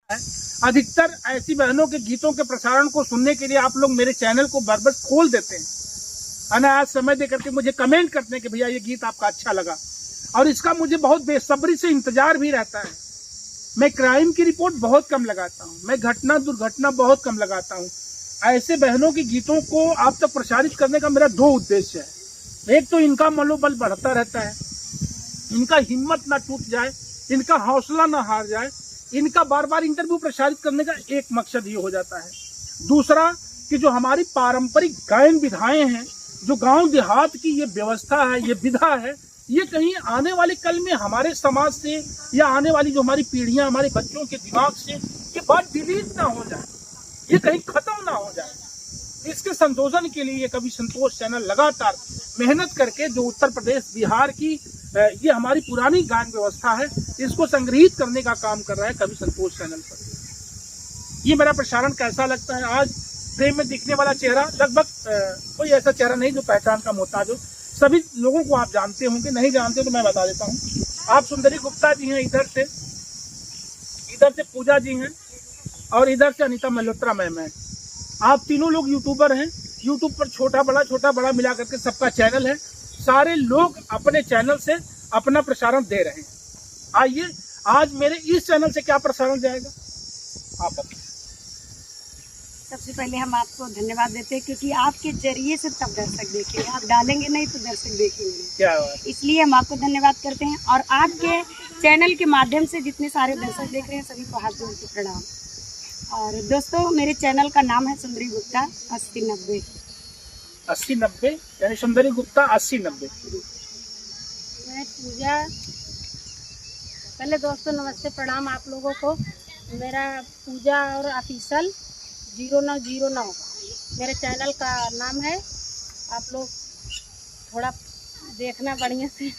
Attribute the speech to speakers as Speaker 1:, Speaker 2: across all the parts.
Speaker 1: अधिकतर ऐसी बहनों के गीतों के प्रसारण को सुनने के लिए आप लोग मेरे चैनल को बार बार खोल देते हैं, अनायास समय दे करके मुझे कमेंट करते हैं कि भैया ये गीत आपका अच्छा लगा, और इसका मुझे बहुत बेसब्री से इंतजार भी रहता है। मैं क्राइम की रिपोर्ट बहुत कम लगाता हूँ, मैं घटना दुर्घटना बहुत कम लगाता हूँ। ऐसे बहनों के गीतों को आप तक प्रसारित करने का मेरा दो उद्देश्य है। एक तो इनका मनोबल बढ़ता रहता है, इनका हिम्मत ना टूट जाए, इनका हौसला ना हार जाए। इनका बार बार इंटरव्यू प्रसारित करने का एक मकसद ये हो जाता है। दूसरा कि जो हमारी पारंपरिक गायन विधाएं हैं, जो गांव देहात की ये व्यवस्था है, ये विधा है, ये कहीं आने वाले कल में हमारे समाज से या आने वाली जो हमारी पीढ़ियां, हमारे बच्चों के दिमाग से ये बात डिलीट ना हो जाए, ये कहीं खत्म ना हो जाए। इसके संशोधन के लिए ये कवि संतोष चैनल लगातार मेहनत करके जो उत्तर प्रदेश बिहार की ये हमारी पुरानी गायन व्यवस्था है, इसको संग्रहित करने का काम कर रहा है कवि संतोष चैनल पर। ये मेरा प्रसारण कैसा लगता है? आज फ्रेम में दिखने वाला चेहरा लगभग कोई ऐसा चेहरा नहीं जो पहचान का मोहताज हो। सभी लोगों को आप जानते होंगे, नहीं जानते तो मैं बता देता हूँ। आप सुंदरी गुप्ता जी हैं, इधर से पूजा जी हैं, और इधर से अनीता मल्होत्रा मैम है। आप तीनों लोग यूट्यूबर हैं। यूट्यूब पर छोटा बड़ा मिला करके सबका चैनल है। सारे लोग अपने चैनल से अपना प्रसारण दे रहे हैं। आइए आज मेरे इस चैनल से क्या प्रसारण जाएगा आप बताइए।
Speaker 2: सबसे पहले हम आपको धन्यवाद देते हैं, क्योंकि आपके जरिए से तब दर्शक देखेंगे, आप डालेंगे नहीं तो दर्शक देखेंगे नहीं।
Speaker 1: क्या बात,
Speaker 2: इसलिए हम आपको धन्यवाद करते हैं। और आपके चैनल के माध्यम से जितने सारे दर्शक देख रहे हैं सभी को हाथ जोड़ के प्रणाम। और दोस्तों, मेरे चैनल का नाम है सुंदरी गुप्ता 8090
Speaker 1: यानी सुंदरी गुप्ता 8090।
Speaker 3: मैं पूजा। पहले दोस्तों नमस्ते, प्रणाम आप लोगों को। मेरा पूजा और ऑफिशियल 0909 मेरे चैनल का नाम है। आप लोग थोड़ा देखना बढ़िया से।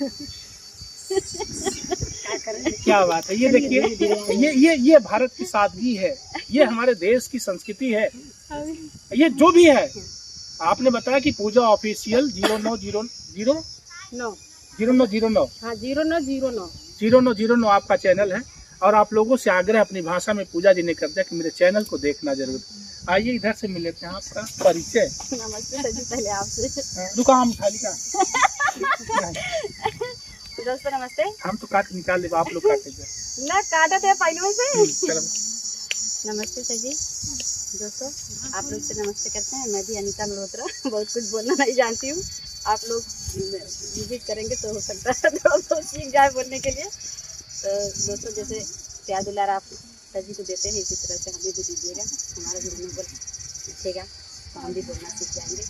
Speaker 1: क्या बात है, ये देखिए, ये भारत की सादगी है, ये हमारे देश की संस्कृति है। ये जो भी है, आपने बताया कि पूजा ऑफिशियल 0909
Speaker 3: हाँ 0909
Speaker 1: 0909 आपका चैनल है। और आप लोगों से आग्रह अपनी भाषा में पूजा जी ने कर दिया कि मेरे चैनल को देखना जरूर। आइए इधर से मिल लेते हैं, आपका परिचय।
Speaker 3: नमस्ते सर जी, पहले आपसे
Speaker 1: दुकान थाली का
Speaker 3: दोस्तों नमस्ते।
Speaker 1: हम तो काट निकाल ले, आप लोग काटेंगे
Speaker 3: ना काटे थे पहले से।
Speaker 1: चलो।
Speaker 3: नमस्ते सर जी। दोस्तों आप लोग से नमस्ते करते हैं। मैं भी अनीता मल्होत्रा बहुत कुछ बोलना नहीं जानती हूँ। आप लोग विजिट करेंगे तो हो सकता है तो सीख जाए बोलने के लिए। तो दोस्तों जैसे प्यार दुलार आप सर जी को देते हैं, इसी तरह से हमें भी दीजिएगा। हमारा भी मनोबल सीखेगा तो हम भी बोलना सीख जाएंगे।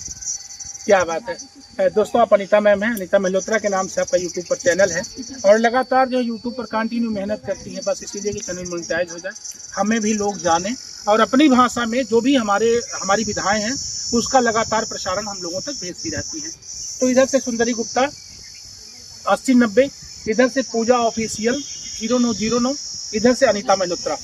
Speaker 1: क्या बात है दोस्तों, आप अनीता मैम हैं, अनीता मल्होत्रा के नाम से आपका यूट्यूब पर चैनल है, और लगातार जो यूट्यूब पर कंटिन्यू मेहनत करती है, बस इसीलिए कि चैनल मोनेटाइज हो जाए, हमें भी लोग जाने, और अपनी भाषा में जो भी हमारी विधाएं हैं उसका लगातार प्रसारण हम लोगों तक भेजती रहती हैं। तो इधर से सुंदरी गुप्ता 8090, इधर से पूजा ऑफिशियल 0909, इधर से अनीता मल्होत्रा।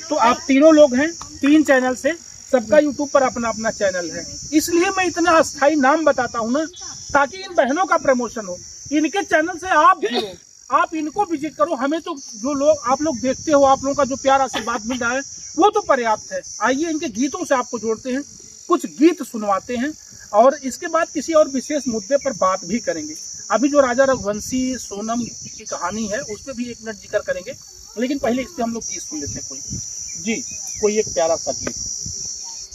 Speaker 1: तो आप तीनों लोग हैं, 3 चैनल से, सबका यूट्यूब पर अपना अपना चैनल है। इसलिए मैं इतना अस्थाई नाम बताता हूँ ना, ताकि इन बहनों का प्रमोशन हो। इनके चैनल से आप जुड़ो, आप इनको विजिट करो। हमें तो जो लोग आप लोग देखते हो, आप लोगों का जो प्यार आशीर्वाद मिल रहा है वो तो पर्याप्त है। आइए इनके गीतों से आपको जोड़ते हैं, कुछ गीत सुनवाते हैं, और इसके बाद किसी और विशेष मुद्दे पर बात भी करेंगे। अभी जो राजा रघुवंशी सोनम की कहानी है उस पर भी 1 मिनट जिक्र करेंगे, लेकिन पहले इस पे हम लोग गीत सुन लेते हैं। कोई एक प्यारा सा गीत।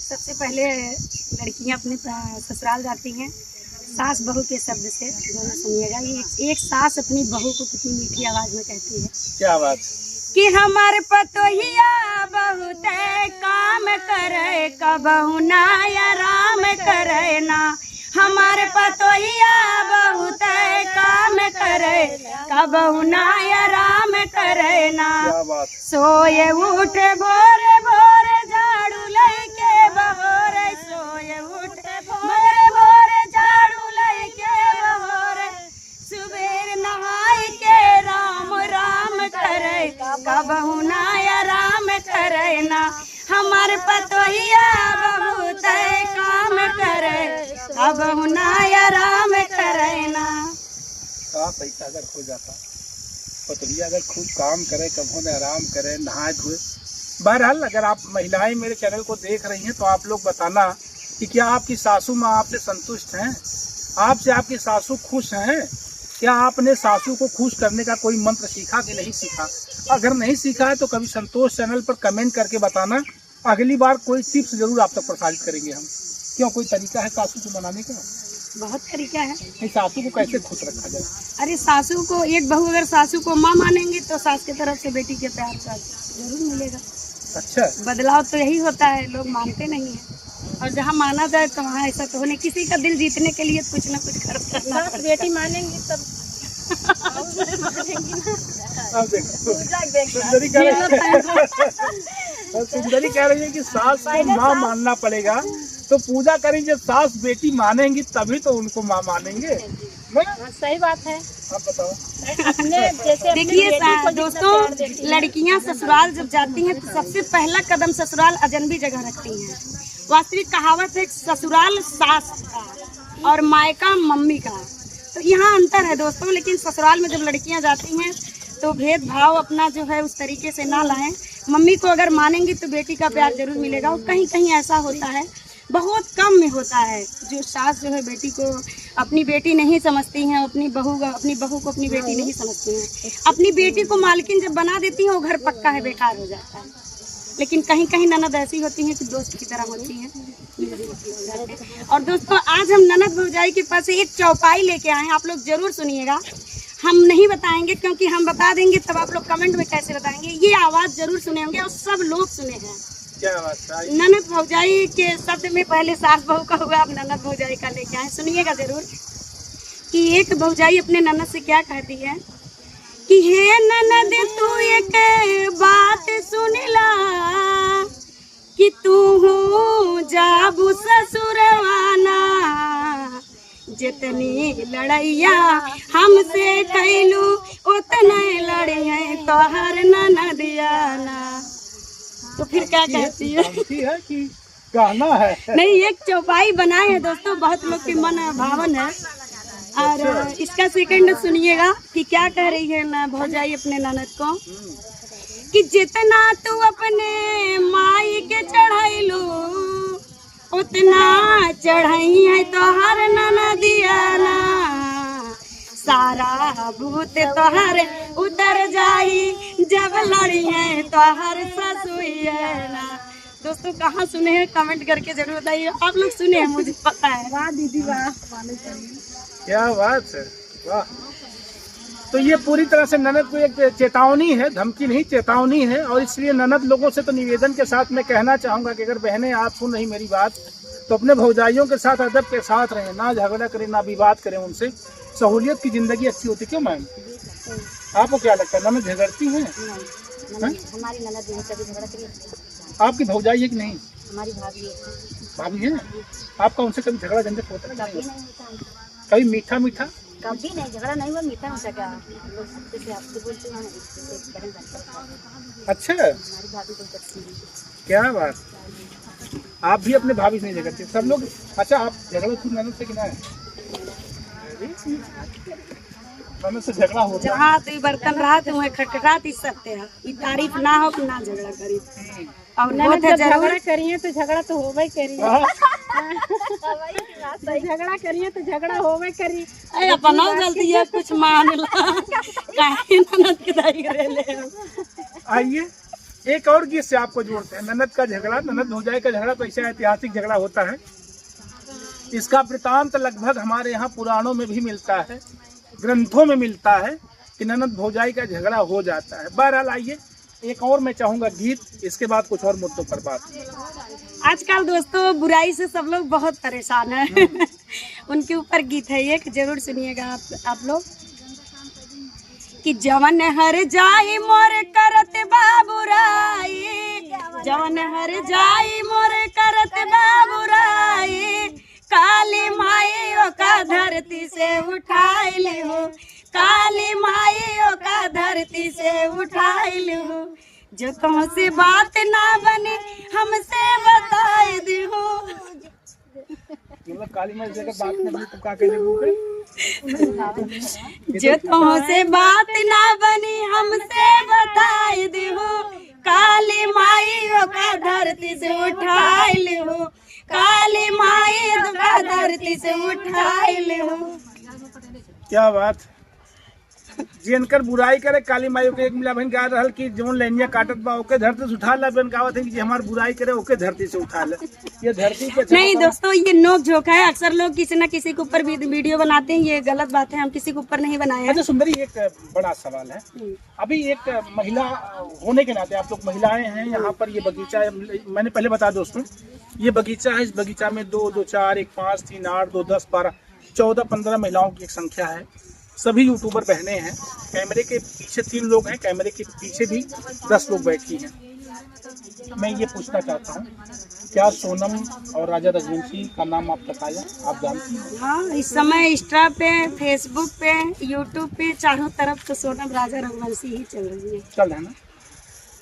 Speaker 2: सबसे पहले लड़कियां अपने ससुराल जाती हैं सास बहू के शब्द से, दोनों सुनिएगा। ये एक सास अपनी बहू को कितनी मीठी आवाज में कहती है।
Speaker 1: क्या बात
Speaker 2: कि हमार पतोहिया बहुत काम करे, कबहू ना आराम करे ना। हमारे पतोहिया बहुत काम करे, कबहू ना आराम करे ना। सोए उठे भोरे भोरे झाड़ू लेके बहोरे, सोए उठे भोरे भोरे झाड़ू लेके बहोरे। सुबेर नहाई के राम राम करे, कबहू ना आराम करे ना। हमारे पतोहिया बहुत काम करे, कबहू ना आराम करे ना।
Speaker 1: पैसा अगर हो जाता, पतोहिया अगर खूब काम करे, कबहू ना आराम करे, नहाए धोए, बहरहाल अगर आप महिलाएं मेरे चैनल को देख रही हैं तो आप लोग बताना कि क्या आपकी सासू माँ आपसे संतुष्ट हैं, आपसे आपकी सासू खुश हैं, क्या आपने सासू को खुश करने का कोई मंत्र सीखा कि नहीं सीखा। अगर नहीं सीखा है तो कभी संतोष चैनल पर कमेंट करके बताना, अगली बार कोई टिप्स जरूर आप तक प्रसारित करेंगे हम। क्यों, कोई तरीका है सासू को मनाने का?
Speaker 2: बहुत तरीका है।
Speaker 1: नहीं, सासू को कैसे खुश रखा जाए?
Speaker 2: अरे सासू को, एक बहू अगर सासू को माँ मानेंगी तो सास की तरफ से बेटी के प्यार का जरूर मिलेगा।
Speaker 1: अच्छा,
Speaker 2: बदलाव तो यही होता है, लोग मानते नहीं है। और जहाँ माना जाए तो वहाँ ऐसा तो होने, किसी का दिल जीतने के लिए कुछ ना कुछ खर्च करना पड़ता है।
Speaker 3: बेटी मानेंगी तब
Speaker 1: अब देखो सुंदरी कह रही है कि सास को माँ मानना पड़ेगा, तो पूजा करेंगे सास बेटी मानेंगी तभी तो उनको माँ मानेंगे।
Speaker 3: सही बात है।
Speaker 1: आप बताओ।
Speaker 2: देखिए दोस्तों, लड़कियां ससुराल जब जाती हैं तो सबसे पहला कदम ससुराल अजनबी जगह रखती हैं। वास्तविक कहावत है ससुराल सास का और मायका मम्मी का, तो यहाँ अंतर है दोस्तों। लेकिन ससुराल में जब लड़कियां जाती हैं तो भेदभाव अपना जो है उस तरीके से ना लाएं। मम्मी को अगर मानेंगी तो बेटी का प्यार जरूर मिलेगा। और कहीं कहीं ऐसा होता है, बहुत कम में होता है, जो सास जो है बेटी को अपनी बेटी नहीं समझती हैं, अपनी बहू को अपनी बेटी नहीं समझती हैं। अपनी बेटी को मालकिन जब बना देती हैं वो घर पक्का है, बेकार हो जाता है। लेकिन कहीं कहीं ननद ऐसी होती हैं कि दोस्त की तरह होती हैं। और दोस्तों, आज हम ननद भौजाई के पास एक चौपाई लेके आए हैं, आप लोग जरूर सुनिएगा। हम नहीं बताएंगे, क्योंकि हम बता देंगे तब आप लोग कमेंट में कैसे बताएंगे। ये आवाज़ जरूर सुने होंगे और सब लोग सुने हैं।
Speaker 1: क्या बात है?
Speaker 2: ननद भौजाई के शब्द में पहले सास बहू का हुआ, अब ननद भौजाई का लेके आए, सुनिएगा जरूर कि एक भौजाई अपने ननद से क्या कहती है कि हे ननद तू एक बात सुन ला कि तू जाबू ससुरवाना, जितनी लड़ैया हमसे कैलू उतने लड़े हैं तोहर ननदियाना। तो फिर क्या कहती है
Speaker 1: कि गाना है?
Speaker 2: नहीं, एक चौपाई बनाए हैं दोस्तों, बहुत लोग के मन भावन है। और इसका सेकंड सुनिएगा कि क्या कह रही है ना भौजाई अपने ननद को कि जितना तू अपने माई के चढ़ाइलू उतना चढ़ाई है तोहर ननदियाना, सारा भूत तोहर उतर जाई जब लड़ी है तोहर ससुइयाना। दोस्तों, कहाँ सुने हैं कमेंट करके जरूर बताइए। आप लोग सुने हैं, मुझे पता है। वाह दीदी वाह,
Speaker 1: क्या बात है, वाह। तो ये पूरी तरह से ननद को एक चेतावनी है, धमकी नहीं चेतावनी है। और इसलिए ननद लोगों से तो निवेदन के साथ मैं कहना चाहूँगा कि अगर बहनें आप सुन रही मेरी बात तो अपने भौजाइयों के साथ अदब के साथ रहें, ना झगड़ा करें ना विवाद करें उनसे। सहूलियत की ज़िंदगी अच्छी होती। क्यों मैम, आपको क्या लगता है ननद झगड़ती हैं?
Speaker 3: हमारी ननद नहीं कभी झगड़ा करी।
Speaker 1: आपकी भौजाई है कि नहीं?
Speaker 3: हमारी भाभी है।
Speaker 1: भाभी है? आपका उनसे कभी झगड़ा झंझट होता है?
Speaker 3: कभी नहीं होता।
Speaker 1: कभी मीठा मीठा?
Speaker 3: कभी नहीं, झगड़ा नहीं हुआ। मीठा होता क्या, लोग जैसे आपसे बोलते हैं
Speaker 1: अच्छा,
Speaker 3: हमारी भाभी को करती है।
Speaker 1: क्या बात, आप भी अपने भाभी से नहीं झगड़ते सब लोग? अच्छा, आप झगड़ा खुद ननद से किना है? ननद से झगड़ा हो गया?
Speaker 2: जहाँ तो बर्तन रहा तो वहाँ खटखटात ही सकते हैं। ये तारीफ ना हो कि ना झगड़ा करी। और ननद जब झगड़ा करिए तो झगड़ा तो होवे करी। झगड़ा करिए तो झगड़ा होवे करी। अपना गलती है, कुछ मान ला। काहे ननद के दाई करे ले।
Speaker 1: आइए एक और गीत से आपको जोड़ते हैं। ननद का झगड़ा, ननद भौजाई का झगड़ा तो ऐसा ऐतिहासिक झगड़ा होता है। इसका वृतांत लगभग हमारे यहाँ पुराणों में भी मिलता है, ग्रंथों में मिलता है कि ननद भौजाई का झगड़ा हो जाता है। बहरहाल आइए एक और मैं चाहूँगा गीत, इसके बाद कुछ और मुद्दों पर बात।
Speaker 2: आजकल दोस्तों बुराई से सब लोग बहुत परेशान हैं। उनके ऊपर गीत है एक, जरूर सुनिएगा आप लोग कि जवन हर जाई मोर करत बाबुराई, जवन हर जाई मोर करत बाबुराई, काली माई का धरती से उठाई ले हो, काली माई का धरती से उठाई ले हो, जो तुमसे बात ना बने हमसे बताए दे हो।
Speaker 1: काली माई से बात नहीं तो का कहे
Speaker 2: जो तुमसे बात ना बनी हमसे बताए दे हो, काली माई का धरती से उठाइल हो, काली माई का धरती से उठाइल हो।
Speaker 1: क्या बात। जिनकर बुराई करे काली माई के एक मिला बहन गा रहल कि जोन लैनिया काटत बा ओके धरती से उठा ला, बहन गावत है कि हमार बुराई करे ओके धरती से उठा ले। ये धरती पे
Speaker 2: नहीं दोस्तों, ये नोक झोंक है। अक्सर लोग किसी न किसी के ऊपर वीडियो बनाते हैं, ये गलत बात है। हम किसी के ऊपर नहीं बनाए हैं।
Speaker 1: अच्छा सुंदरी, एक बड़ा सवाल है। अभी एक महिला होने के नाते आप लोग महिलाएं हैं, यहाँ पर ये बगीचा मैंने पहले बताया दोस्तों, ये बगीचा है। इस बगीचा में 2, 2, 4, 1, 5, 3, 8, 2, 10, 12, 14, 15 महिलाओं की एक संख्या है। सभी यूट्यूबर बहने हैं। कैमरे के पीछे 3 लोग हैं, कैमरे के पीछे भी 10 लोग बैठी हैं। मैं ये पूछना चाहता हूँ, क्या सोनम और राजा रघुवंशी का नाम आप बताया, आप जानती हैं?
Speaker 2: हाँ, इस समय इंस्टा पे, फेसबुक पे, यूट्यूब पे चारों तरफ तो सोनम राजा रघुवंशी ही चल रही है।
Speaker 1: चल है ना।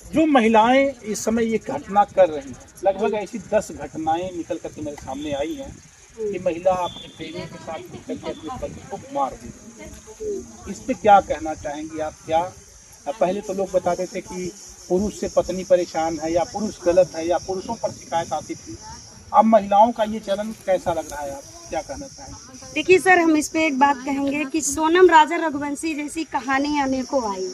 Speaker 1: जो महिलाएं इस समय ये घटना कर रही हैं, लगभग ऐसी 10 घटनाएं निकल करके मेरे सामने आई हैं कि महिला अपने प्रेमी के साथ निकल के अपने पति को मार दी। इस पे क्या कहना चाहेंगी आप? क्या पहले तो लोग बताते थे कि पुरुष से पत्नी परेशान है या पुरुष गलत है या पुरुषों पर शिकायत आती थी, अब महिलाओं का ये चलन कैसा लग रहा है, आप क्या कहना चाहेंगे?
Speaker 2: देखिए सर, हम इस पे एक बात कहेंगे कि सोनम राजा रघुवंशी जैसी कहानी अनेकों आई।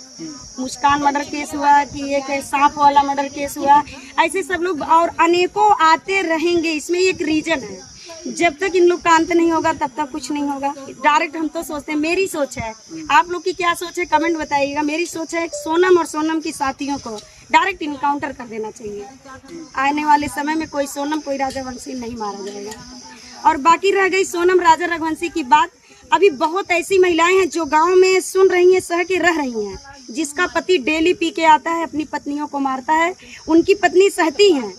Speaker 2: मुस्कान मर्डर केस हुआ, कि एक सांप वाला मर्डर केस हुआ, ऐसे सब लोग और अनेकों आते रहेंगे। इसमें एक रीजन है, जब तक इन लोग का अंत नहीं होगा तब तक कुछ नहीं होगा। डायरेक्ट हम तो सोचते हैं, मेरी सोच है, आप लोग की क्या सोच है कमेंट बताइएगा। मेरी सोच है सोनम और सोनम की साथियों को डायरेक्ट इनकाउंटर कर देना चाहिए। आने वाले समय में कोई सोनम कोई राजा वंशी नहीं मारा जाएगा। और बाकी रह गई सोनम राजा रघुवंशी की बात, अभी बहुत ऐसी महिलाएं हैं जो गाँव में सुन रही हैं, सह के रह रही हैं, जिसका पति डेली पी के आता है, अपनी पत्नियों को मारता है, उनकी पत्नी सहती हैं।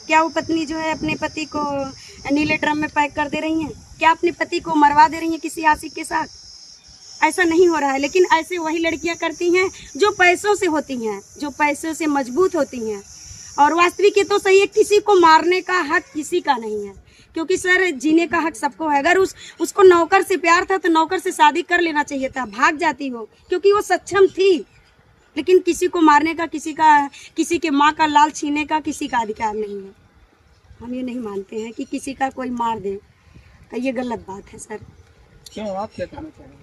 Speaker 2: क्या वो पत्नी जो है अपने पति को नीले ड्रम में पैक कर दे रही हैं? क्या अपने पति को मरवा दे रही हैं किसी आशिक के साथ? ऐसा नहीं हो रहा है। लेकिन ऐसे वही लड़कियां करती हैं जो पैसों से होती हैं, जो पैसों से मजबूत होती हैं। और वास्तविक ये तो सही है, किसी को मारने का हक किसी का नहीं है, क्योंकि सर जीने का हक सबको है। अगर उसको नौकर से प्यार था तो नौकर से शादी कर लेना चाहिए था, भाग जाती हो, क्योंकि वो सक्षम थी। लेकिन किसी को मारने का, किसी के माँ का लाल छीनने का किसी का अधिकार नहीं है। हम ये नहीं मानते हैं कि किसी का कोई मार दे, ये गलत बात है सर।
Speaker 1: क्यों, आप क्या कहना चाहेंगे?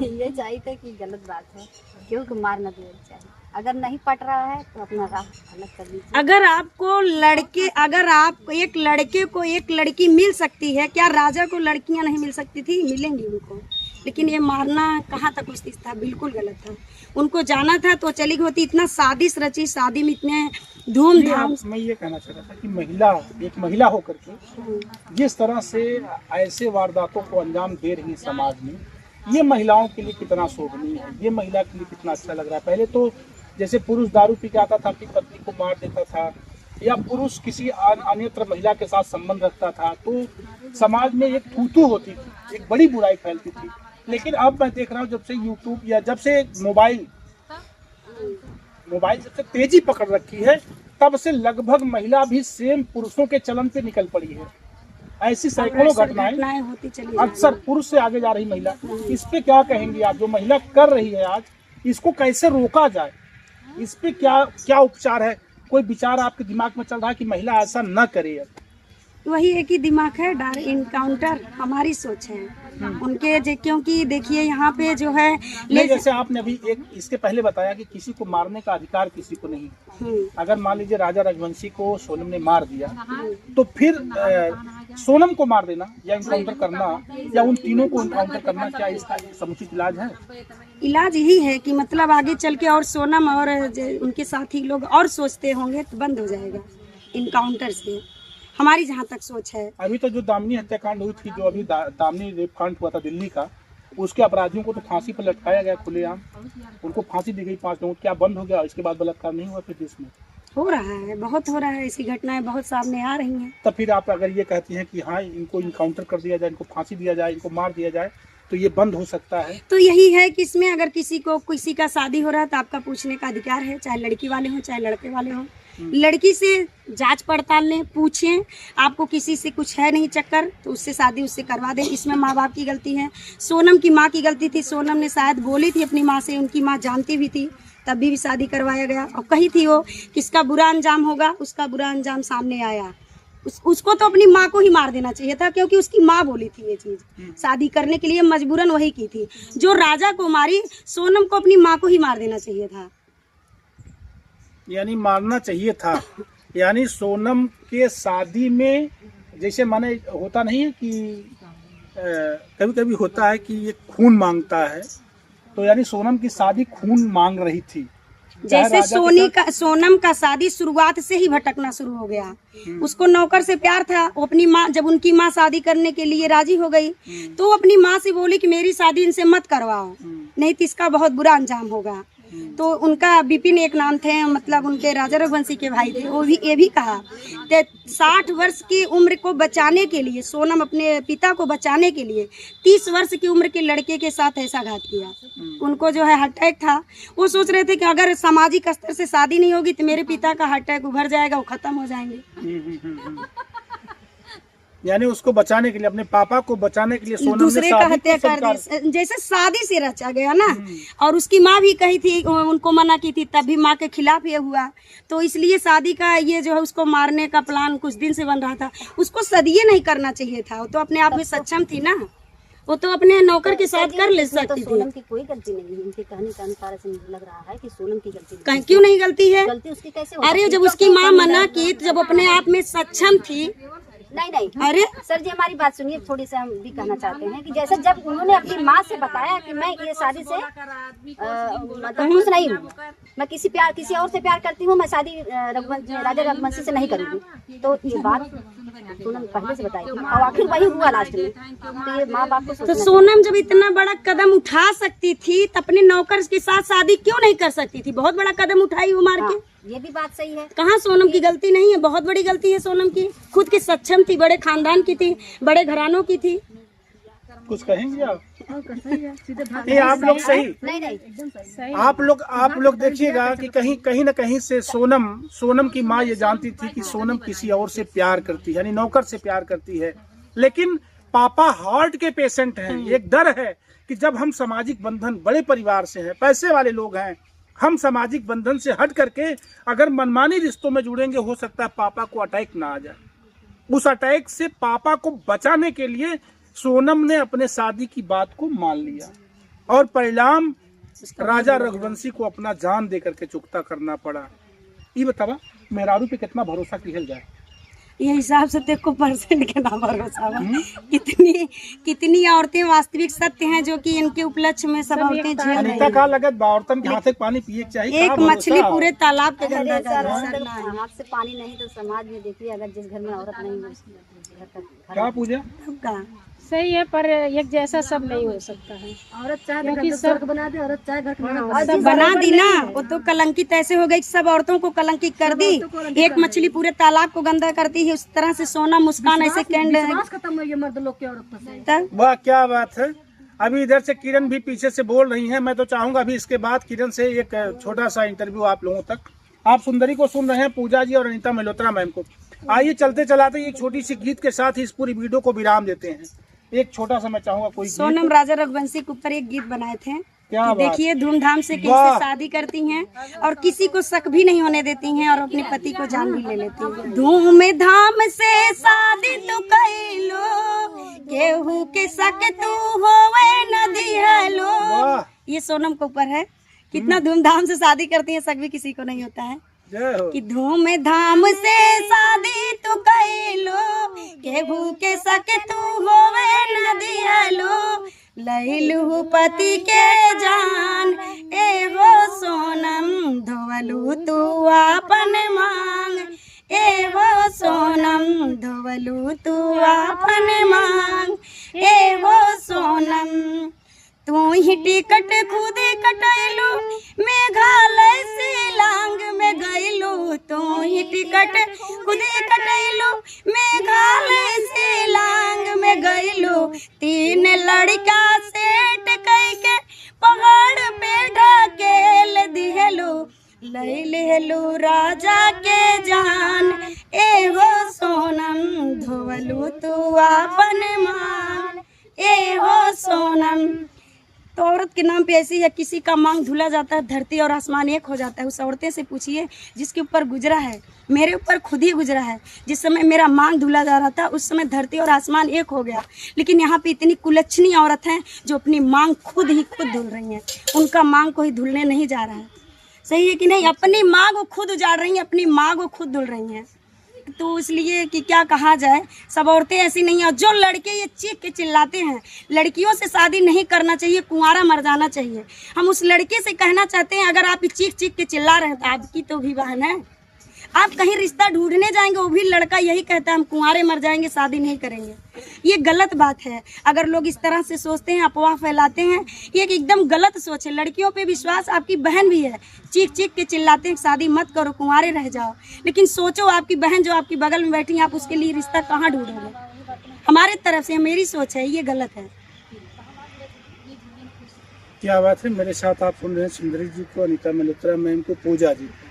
Speaker 3: ये चाहिए कि गलत बात है, क्योंकि मारना देना चाहिए। अगर नहीं पट रहा है तो अपना राह अलग कर लीजिए।
Speaker 2: अगर आप एक लड़के को एक लड़की मिल सकती है, क्या राजा को लड़कियां नहीं मिल सकती थी? मिलेंगी उनको। लेकिन ये मारना कहाँ तक उचित था? बिल्कुल गलत था। उनको जाना था तो चली गई होती। इतना साजिश रची, शादी में इतने धूमधाम।
Speaker 1: मैं ये कहना चाह रहा था कि एक महिला होकर के जिस तरह से ऐसे वारदातों को अंजाम दे रही समाज में, ये महिलाओं के लिए कितना शोभनीय है, ये महिला के लिए कितना अच्छा लग रहा है। पहले तो जैसे पुरुष दारू पी के आता था, अपनी पत्नी को मार देता था, या पुरुष किसी अन्यत्र महिला के साथ संबंध रखता था, तो समाज में एक थू-थू होती थी, एक बड़ी बुराई फैलती थी। लेकिन अब मैं देख रहा हूँ, जब से यूट्यूब या जब से मोबाइल जब से तेजी पकड़ रखी है, तब से लगभग महिला भी सेम पुरुषों के चलन पे निकल पड़ी है। ऐसी सैकड़ों घटनाएं
Speaker 2: होती चली
Speaker 1: अक्सर पुरुष से आगे जा रही महिला। इस पे क्या कहेंगी आप? जो महिला कर रही है आज, इसको कैसे रोका जाए? इस पे क्या उपचार है? कोई विचार आपके दिमाग में चल रहा है कि महिला ऐसा न करे?
Speaker 2: वही एक ही दिमाग है, डायरेक्ट इनकाउंटर हमारी सोच है उनके। क्योंकि देखिए यहाँ पे जो है,
Speaker 1: जैसे आपने अभी एक इसके पहले बताया कि किसी को मारने का अधिकार किसी को नहीं। अगर मान लीजिए राजा रघुवंशी को सोनम ने मार दिया, तो फिर सोनम को मार देना या इनकाउंटर करना या उन तीनों को इनकाउंटर करना, क्या इसका समुचित इलाज है?
Speaker 2: इलाज यही है कि मतलब आगे चल के और सोनम और उनके साथी लोग और सोचते होंगे तो बंद हो जाएगा इनकाउंटर से, हमारी जहाँ तक सोच है।
Speaker 1: अभी तो जो दामिनी हत्याकांड हुई थी, जो अभी दामिनी रेप कांड हुआ था दिल्ली का, उसके अपराधियों को तो फांसी पर लटकाया गया खुलेआम, उनको फांसी दी गई 5 लोगों। क्या बंद हो गया? इसके बाद बलात्कार नहीं हुआ फिर देश में?
Speaker 2: हो रहा है, बहुत हो रहा है, ऐसी घटनाएं बहुत सामने आ रही हैं।
Speaker 1: तब फिर आप अगर ये कहती हैं कि हाँ, इनको इनकाउंटर कर दिया जाए, इनको फांसी दिया जाए, इनको मार दिया जाए, तो ये बंद हो सकता है।
Speaker 2: तो यही है कि इसमें अगर किसी का शादी हो रहा है तो आपका पूछने का अधिकार है, चाहे लड़की वाले हों चाहे लड़के वाले हों। लड़की से जांच पड़ताल लें, पूछें, आपको किसी से कुछ है नहीं चक्कर तो उससे शादी उससे करवा दें। इसमें माँ बाप की गलती है। सोनम की माँ की गलती थी, सोनम ने शायद बोली थी अपनी माँ से, उनकी माँ जानती भी थी, तब भी शादी करवाया गया। और कही थी वो किसका बुरा अंजाम होगा, उसका बुरा अंजाम सामने आया। उसको तो अपनी माँ को ही मार देना चाहिए था, क्योंकि उसकी माँ बोली थी ये चीज, शादी करने के लिए मजबूरन वही की थी। जो राजा को मारी, सोनम को अपनी माँ को ही मार देना चाहिए था।
Speaker 1: यानी मारना चाहिए था। यानी सोनम के शादी में जैसे माने होता नहीं है कि कभी कभी होता है कि ये खून मांगता है, तो यानी सोनम की शादी खून मांग रही थी।
Speaker 2: जैसे सोनम का शादी शुरुआत से ही भटकना शुरू हो गया। उसको नौकर से प्यार था। वो अपनी माँ, जब उनकी माँ शादी करने के लिए राजी हो गई तो वो अपनी माँ से बोली कि मेरी शादी इनसे मत करवाओ, नहीं तो इसका बहुत बुरा अंजाम होगा। तो उनका विपिन एक नाम थे, मतलब उनके राजा रघुवंशी के भाई थे। वो भी ये भी कहा कि 60 वर्ष की उम्र को बचाने के लिए, सोनम अपने पिता को बचाने के लिए 30 वर्ष की उम्र के लड़के के साथ ऐसा घात किया। उनको जो है हार्ट अटैक था। वो सोच रहे थे कि अगर सामाजिक स्तर से शादी नहीं होगी तो मेरे पिता का हार्ट अटैक उभर जाएगा, वो खत्म हो जाएंगे।
Speaker 1: यानी उसको बचाने के लिए, अपने पापा को बचाने के लिए सोनम
Speaker 2: दूसरे का हत्या कर दी। जैसे शादी से रचा गया ना। और उसकी माँ भी कही थी, उनको मना की थी, तब भी माँ के खिलाफ ये हुआ। तो इसलिए शादी का ये जो है उसको मारने का प्लान कुछ दिन से बन रहा था। उसको सदिये नहीं करना चाहिए था। वो तो अपने आप में सक्षम थी ना, वो तो अपने नौकर के साथ कर ले सकती थी।
Speaker 3: सोनम की कोई गलती नहीं है। इनके कहने के अनुसार ऐसे मुझे लग रहा है कि सोनम की गलती
Speaker 2: क्यों नहीं गलती है?
Speaker 3: गलती उसकी कैसे हो?
Speaker 2: अरे जब उसकी माँ मना की, जब अपने आप में सक्षम थी।
Speaker 3: नहीं
Speaker 2: अरे
Speaker 3: सर जी, हमारी बात सुनिए थोड़ी सी। हम भी कहना चाहते हैं कि जैसे जब उन्होंने अपनी माँ से बताया कि मैं ये शादी से मतलब खुश नहीं हूँ, मैं किसी और से प्यार करती हूँ, मैं शादी राजा रघुवंशी से नहीं करूँगी, तो ये बात सोनम पहले से बताई थी और आखिर वही हुआ लास्ट में। तो ये माँ बाप को
Speaker 2: तो सोनम जब इतना बड़ा कदम उठा सकती थी तो अपने नौकर के साथ शादी क्यों नहीं कर सकती थी? बहुत बड़ा कदम उठाई वो मार के।
Speaker 3: ये भी बात सही है।
Speaker 2: कहाँ सोनम की गलती नहीं है? बहुत बड़ी गलती है सोनम की। खुद की सक्षम थी, बड़े खानदान की थी, बड़े घरानों की थी।
Speaker 1: कुछ कहेंगे आप? नहीं, आप लोग सही
Speaker 3: नहीं
Speaker 1: आप लोग देखिएगा कि कहीं न कहीं से सोनम की माँ ये जानती थी कि सोनम किसी और से प्यार करती है, यानी नौकर से प्यार करती है। लेकिन पापा हार्ट के पेशेंट हैं। एक डर है कि जब हम सामाजिक बंधन, बड़े परिवार से हैं, पैसे वाले लोग हैं, हम सामाजिक बंधन से हट करके अगर मनमानी रिश्तों में जुड़ेंगे, हो सकता है पापा को अटैक ना आ जाए। उस अटैक से पापा को बचाने के लिए सोनम ने अपने शादी की बात को मान लिया और परिणाम राजा रघुवंशी को अपना जान दे करके चुकता करना पड़ा। ये बतावा मेहरारू पे कितना भरोसा किया जाए?
Speaker 2: ये हिसाब से देखो परसेंट के ना भरोसा। कितनी औरतें वास्तविक सत्य हैं जो कि इनके उपलक्ष्य में सब औरतें झेल रही
Speaker 1: अनिता का लगत औरतन के हाथ से पानी पिए चाहिए।
Speaker 2: एक मछली पूरे तालाब के गंदा कर
Speaker 3: हाथ से पानी नहीं तो समाज में देखिए, अगर जिस घर में औरत नहीं है
Speaker 1: क्या पूजा
Speaker 4: सही है, पर एक जैसा सब नहीं हो सकता है।
Speaker 3: औरत चाहे सब बना दे, औरत चाहे घर
Speaker 2: सब बना दी ना। वो तो कलंकित ऐसे हो गई, सब औरतों को कलंकित कर दी। एक मछली पूरे तालाब को गंदा करती है, उस तरह से सोना मुस्कान ऐसे
Speaker 3: खत्म है ये मर्द लोग के औरत
Speaker 2: तब।
Speaker 1: वाह क्या बात है। अभी इधर से किरण भी पीछे से बोल रही हैं। मैं तो चाहूंगा अभी इसके बाद किरण से एक छोटा सा इंटरव्यू आप लोगों तक। आप सुंदरी को सुन रहे हैं, पूजा जी और अनीता मल्होत्रा मैम को। आइए चलते चलाते एक छोटी सी गीत के साथ ही इस पूरी वीडियो को विराम देते हैं। एक छोटा सा मैं चाहूंगा कोई
Speaker 2: सोनम राजा रघुवंशी के ऊपर एक गीत बनाए थे।
Speaker 1: क्या
Speaker 2: देखिए धूमधाम से कैसे शादी करती हैं और किसी को शक भी नहीं होने देती हैं और अपने पति को जान भी ले लेती हैं। धूमधाम से शादी तो कैलो, केहू के शक तू होवे न दिहलो। ये सोनम के ऊपर है। कितना धूमधाम से शादी करती है, शक भी किसी को नहीं होता है। कि धूमधाम से शादी तू कैलो, केहू के शक तू होवे न दिहलो। लैलू पति के जान, ए हो सोनम धोवलू तू आपन मांग। ए हो सोनम धोवलू तू आपन मांग। ए हो सोनम तू ही टिकट खुद कटैलू, मेघालय शिलांग में गैलू। तू ही टिकट खुद कटैलू, मेघालय शिलांग में गैलू। 3 लड़का सेट कैके पहाड़ पे ढकेल दिहलू। ले लेलू राजा के जान, ए हो सोनम धोवलू तू आपन मान। ए हो सोनम तो औरत के नाम पे ऐसी है, किसी का मांग धुला जाता है, धरती और आसमान एक हो जाता है। उस औरतें से पूछिए जिसके ऊपर गुजरा है, मेरे ऊपर खुद ही गुजरा है। जिस समय मेरा मांग धुला जा रहा था उस समय धरती और आसमान एक हो गया। लेकिन यहाँ पे इतनी कुलच्छनी औरत हैं जो अपनी मांग खुद धुल रही हैं, उनका मांग कोई धुलने नहीं जा रहा है। सही है कि नहीं? अपनी मांग वो खुद उजाड़ रही हैं, अपनी मांग वो खुद धुल रही हैं। तो इसलिए कि क्या कहा जाए, सब औरतें ऐसी नहीं हैं। जो लड़के ये चीख के चिल्लाते हैं लड़कियों से शादी नहीं करना चाहिए, कुंवारा मर जाना चाहिए, हम उस लड़के से कहना चाहते हैं अगर आप चीख चीख के चिल्ला रहे हैं तो आपकी तो भी बहन है। आप कहीं रिश्ता ढूंढने जाएंगे वो भी लड़का यही कहता है हम कुंवारे मर जाएंगे, शादी नहीं करेंगे। ये गलत बात है। अगर लोग इस तरह से सोचते हैं, अफवाह फैलाते हैं, ये एकदम गलत सोच है। लड़कियों पे विश्वास, आपकी बहन भी है, चीख चीख के चिल्लाते हैं शादी मत करो, कुंवारे रह जाओ। लेकिन सोचो आपकी बहन जो आपकी बगल में बैठी है, आप उसके लिए रिश्ता कहाँ ढूंढोगे? हमारे तरफ से मेरी सोच है, ये गलत है।
Speaker 1: क्या बात है। मेरे साथ आप सुन रहे हैं सुंदरी जी को, अनीता मल्होत्रा मैम को, पूजा जी को।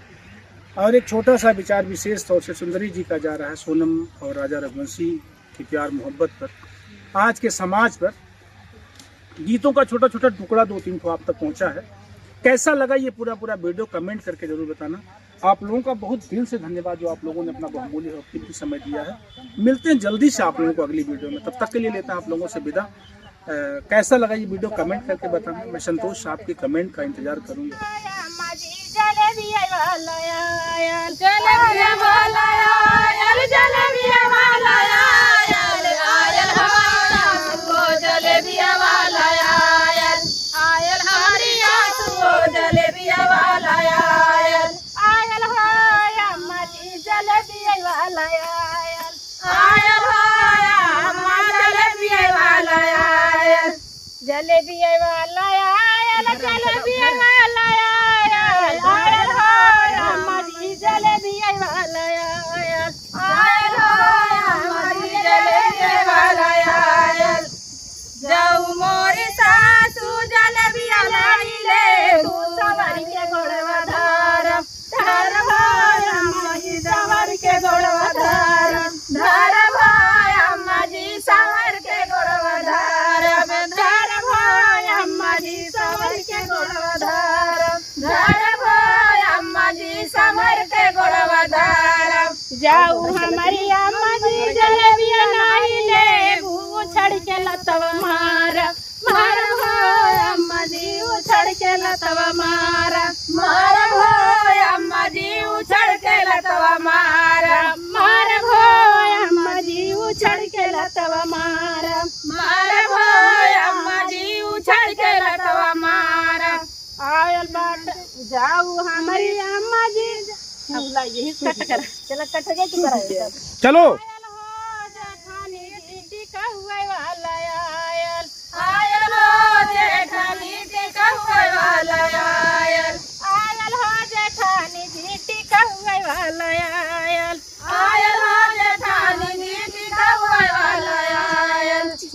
Speaker 1: और एक छोटा सा विचार विशेष तौर से सुंदरी जी का जा रहा है सोनम और राजा रघुवंशी की प्यार मोहब्बत पर, आज के समाज पर। गीतों का छोटा छोटा टुकड़ा 2-3 को आप तक पहुंचा है। कैसा लगा ये पूरा वीडियो कमेंट करके जरूर बताना। आप लोगों का बहुत दिल से धन्यवाद जो आप लोगों ने अपना बहुमूल्य और कीमती समय दिया है। मिलते हैं जल्दी से आप लोगों को अगली वीडियो में, तब तक के लिए लेते हैं आप लोगों से विदा। कैसा लगा ये वीडियो कमेंट करके बताना। मैं संतोष आपके कमेंट का इंतजार करूंगा।
Speaker 4: जलेबी वाला आयल, जलेबी वाला आयल, आयल हो हमारी जलेबी वाला आयल, आयल हो हमारी जलेबी वाला आयल। जाऊ मोरी सासू जलेबी लाइले, तू सवार के गोड़वा धार, धार भाई हमारी सवार के गोड़वा धार, धार भाई हमारी सवार के गोड़वा धार, धार भाई हमारी सवार के गोड़वा धार, धार भाई हमारी सवार के गोड़वा धार। जाऊ हमारी अम्मा जी जलेबी लाइले, उछड़ के लतवा मार, मार भाई अम्मा जी उछड़ के लतवा मार, मार भाई अम्मा जी उछड़ के लतवा मार, मार भाई अम्मा जी उछड़ के लतवा मार, मार भाई अम्मा जी उछड़ के लतवा मार। आयल बाट जाऊ हमारी अम्मा जी, अगला यही कट कर, चलो कट गए तू करा
Speaker 1: चलो।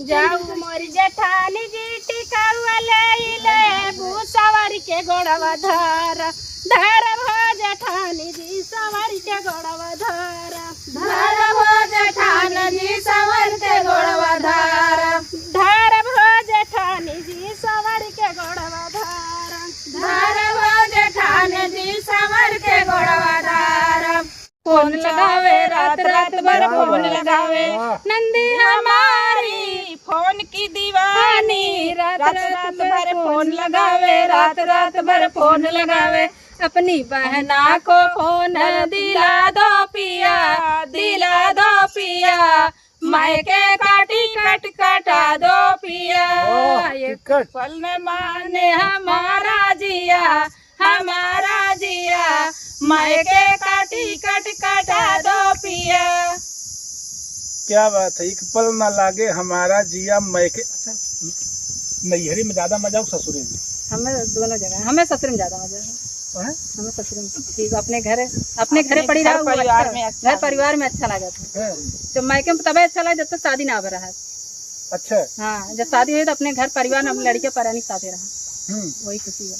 Speaker 4: जाऊ मोरी जेठानी जी टिका ले सवारी के गोड़वा धार, धार भो जेठानी जी सवारी के गोड़वा धार, धार भो जेठानी जी सवार के गोड़वा धार, धार भो जेठानी जी सवार के गोड़वा धार, धार भो जेठानी जी सवार के गोड़वा धार। फोन लगावे रात रात भर फोन लगावे, नंदी हमारी फोन की दीवानी, रात रात भर फोन लगावे, रात रात भर फोन लगावे। अपनी बहना को फोन दिला दो पिया, दिला दो पिया, मायके काटी कट कटा दो पिया, ये पल न माने हमारा जिया, हमारा जिया, मायके काटी कट कटा दो पिया।
Speaker 1: क्या बात है। एक पल ना लागे हमारा जिया मैके। नैहरी में ज्यादा मजा हो ससुरे में?
Speaker 3: हमें दोनों जगह, हमें ससुर में ज्यादा मजा है। हमें ससुर में ठीक, अपने घर पड़ी रहा, परिवार में घर परिवार में अच्छा लगा था। जब मायके में तब अच्छा लगा जब तक शादी ना हो रहा है।
Speaker 1: अच्छा
Speaker 3: हाँ, जब शादी हुई तो अपने घर परिवार में हम लड़के परानी साथे रहा, वही खुशी है।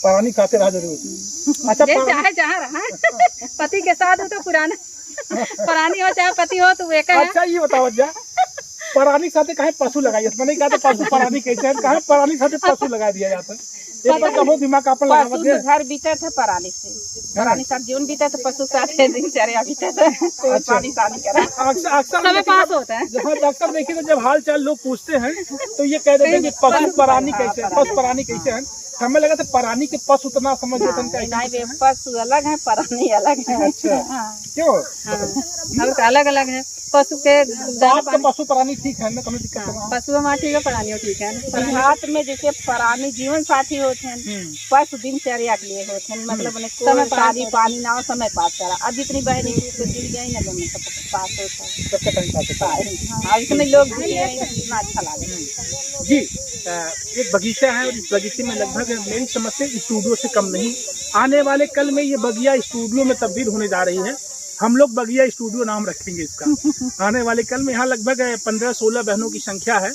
Speaker 1: परानी खाते रहा जरूर। अच्छा
Speaker 3: चाहे जहाँ रहा पति के साथ हो तो पुराना परानी हो चाहे पति हो तो एक है।
Speaker 1: अच्छा ये बताओ जा परानी साथे कहे पशु लगाई मैंने कहा था पशु परानी कैसे है कहे परानी साथे पशु लगा दिया जाता है एक बार कहो दिमाग अपन लगा
Speaker 3: पशु से घर बीते थे पराली से पराली साथ जीवन बीते थे पशु साथ दिनचर्या बीते थे कोई पानी सानी करे
Speaker 1: अक्सर
Speaker 3: पास होता है।
Speaker 1: जहाँ अक्सर देखिए तो जब हाल चाल लोग पूछते हैं तो ये कह देते हैं कि पशु परानी कैसे है पशु परानी कैसे है हमें लगा था परानी के पशु उतना समझ
Speaker 3: नहीं पशु अलग है परानी अलग है।
Speaker 1: अच्छा क्यों
Speaker 3: अलग अलग है पशु के
Speaker 1: आपका पशु परानी ठीक है ना कभी दिक्कत नहीं
Speaker 3: पशु हमारा ठीक है परानी ठीक है हाथ में जैसे परानी जीवन साथी होते हैं पशु दिनचर्या के लिए होते हैं मतलब समय शादी पानी ना समय पास करा अब जितनी बहनी तो जुड़ गई ना जब सब पास होता है
Speaker 1: सबका टाइम पास होता है
Speaker 3: इतने लोग इतना अच्छा लगे
Speaker 1: जी एक बगीचा है और इस बगीचे में लगभग मेरी समझ से स्टूडियो से कम नहीं आने वाले कल में ये बगिया स्टूडियो में तब्दील होने जा रही है हम लोग बगिया स्टूडियो नाम रखेंगे इसका आने वाले कल में यहाँ लगभग 15-16 बहनों की संख्या है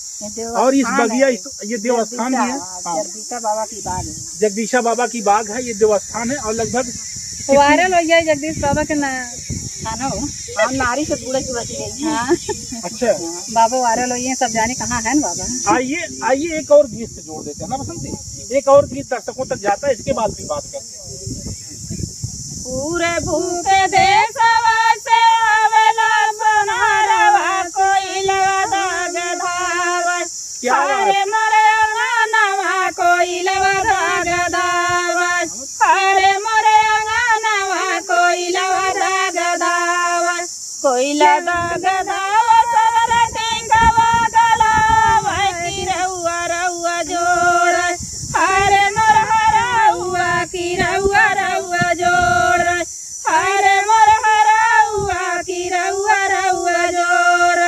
Speaker 1: और इस बगिया ये देवस्थान भी है
Speaker 3: जगदीशा बाबा की बाग है
Speaker 1: जगदीशा बाबा की बाग है ये देवस्थान है और लगभग
Speaker 3: वायरल हो गया जगदीश बाबा के हम नारी से पूरे जुड़े
Speaker 1: अच्छा
Speaker 3: बाबा वायरल हो सब जाने कहाँ है बाबा
Speaker 1: आइए एक और गीत से जोड़ देते हैं ना बसंती एक और गीत दर्शकों तक जाता है इसके बाद भी बात करते हैं
Speaker 4: पूरे भूखे देशवा से आवेला बनारवा कोई लगा धावा अरे मरे अंगनवा कोई लगा धावा अरे मरे अंगनवा कोई लगा धावा कोई लगा धावा सर टिंगवा गलावा की रहुआ रहुआ जोर अरे मोर हराउआ की रहुआ रहुआ जोर अरे मोर हराउआ की रहुआ रहुआ जोर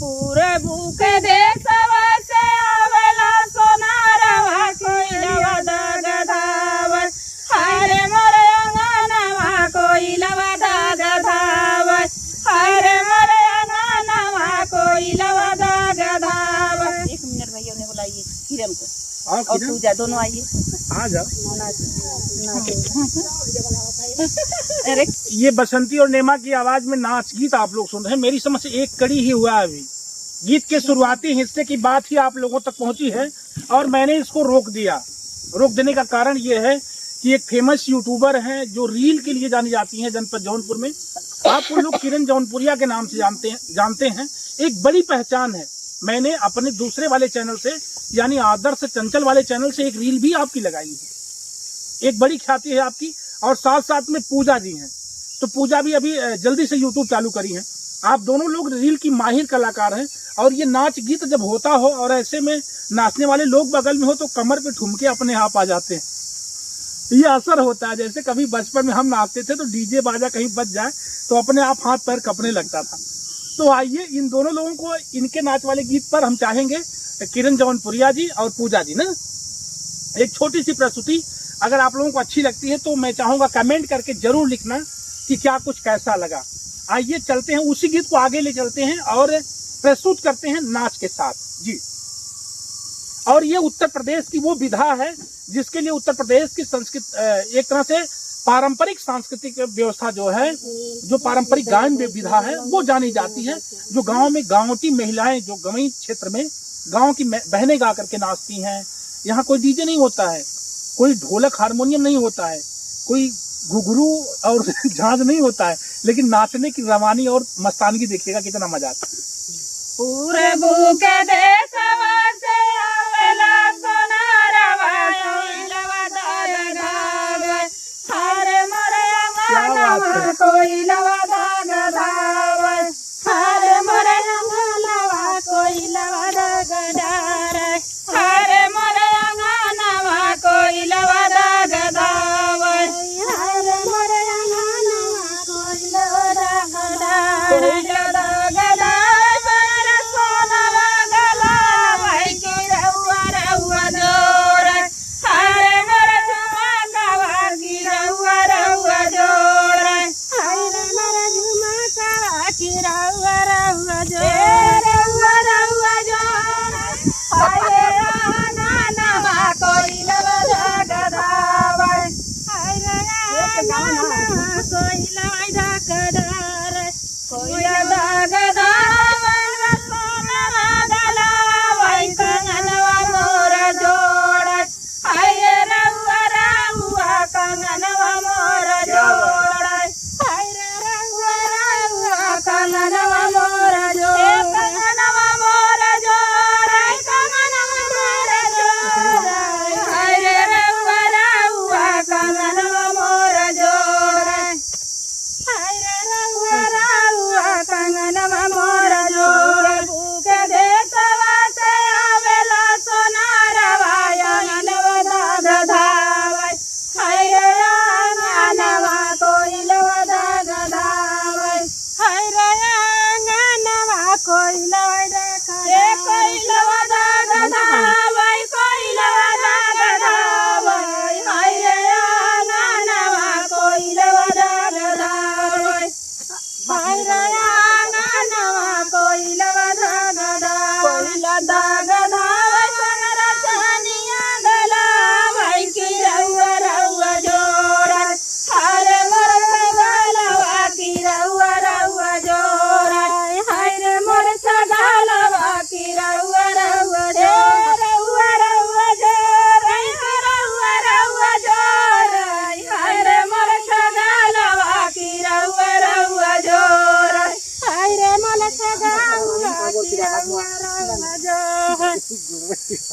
Speaker 4: पूरे भूखे देशवा से आवेला सोनारवा कोई लवा दागधावा अरे मोर अंगनवा कोई लवा दागधावा अरे मोर अंगनवा कोई लवा दागधावा 1 मिनट भैया ने बुलाइए किरण को और पूजा दोनों आइए
Speaker 1: आ जाओ
Speaker 3: अरे
Speaker 1: ये बसंती और नेमा की आवाज में नाच गीत आप लोग सुन रहे हैं मेरी समझ से एक कड़ी ही हुआ अभी गीत के शुरुआती हिस्से की बात ही आप लोगों तक पहुंची है और मैंने इसको रोक देने का कारण ये है कि एक फेमस यूट्यूबर हैं जो रील के लिए जानी जाती हैं जनपद जौनपुर में आप लोग किरण जौनपुरिया के नाम से जानते हैं एक बड़ी पहचान है मैंने अपने दूसरे वाले चैनल से यानी आदर्श चंचल वाले चैनल से एक रील भी आपकी लगाई है एक बड़ी ख्याति है आपकी और साथ साथ में पूजा जी हैं तो पूजा भी अभी जल्दी से यूट्यूब चालू करी है आप दोनों लोग रील की माहिर कलाकार हैं और ये नाच गीत जब होता हो और ऐसे में नाचने वाले लोग बगल में हो तो कमर पे ठुमके अपने आप आ जाते हैं ये असर होता है जैसे कभी बचपन में हम नाचते थे तो डीजे बाजा कहीं बज जाए तो अपने आप हाथ पैर कपने लगता था तो आइए इन दोनों लोगों को इनके नाच वाले गीत पर हम चाहेंगे किरण जौनपुरिया जी और पूजा जी ना एक छोटी सी प्रस्तुति अगर आप लोगों को अच्छी लगती है तो मैं चाहूंगा कमेंट करके जरूर लिखना कि क्या कुछ कैसा लगा आइए चलते हैं उसी गीत को आगे ले चलते हैं और प्रस्तुत करते हैं नाच के साथ जी और ये उत्तर प्रदेश की वो विधा है जिसके लिए उत्तर प्रदेश की संस्कृति एक तरह से पारंपरिक सांस्कृतिक व्यवस्था जो है जो पारंपरिक गायन विधा है वो जानी जाती है जो गांव में गांवटी महिलाएं जो गंवई क्षेत्र में गांव की बहनें गा करके नाचती हैं यहाँ कोई डीजे नहीं होता है कोई ढोलक हारमोनियम नहीं होता है कोई घुघरू और झांझ नहीं होता है लेकिन नाचने की रवानी और मस्तानगी देखिएगा कितना मजा आता है
Speaker 4: पूरे भूखे देशवा से आवेला सोनारवा कोई लवा दागधावा हरे मोरे अंगनवा कोई लवा दागधावा हरे मोरे अंगनवा कोई लवा दागधावा हरे मोरे अंगनवा कोई लवा दागधावा हरे मोरे अंगनवा कोई लवा दागधावा कोई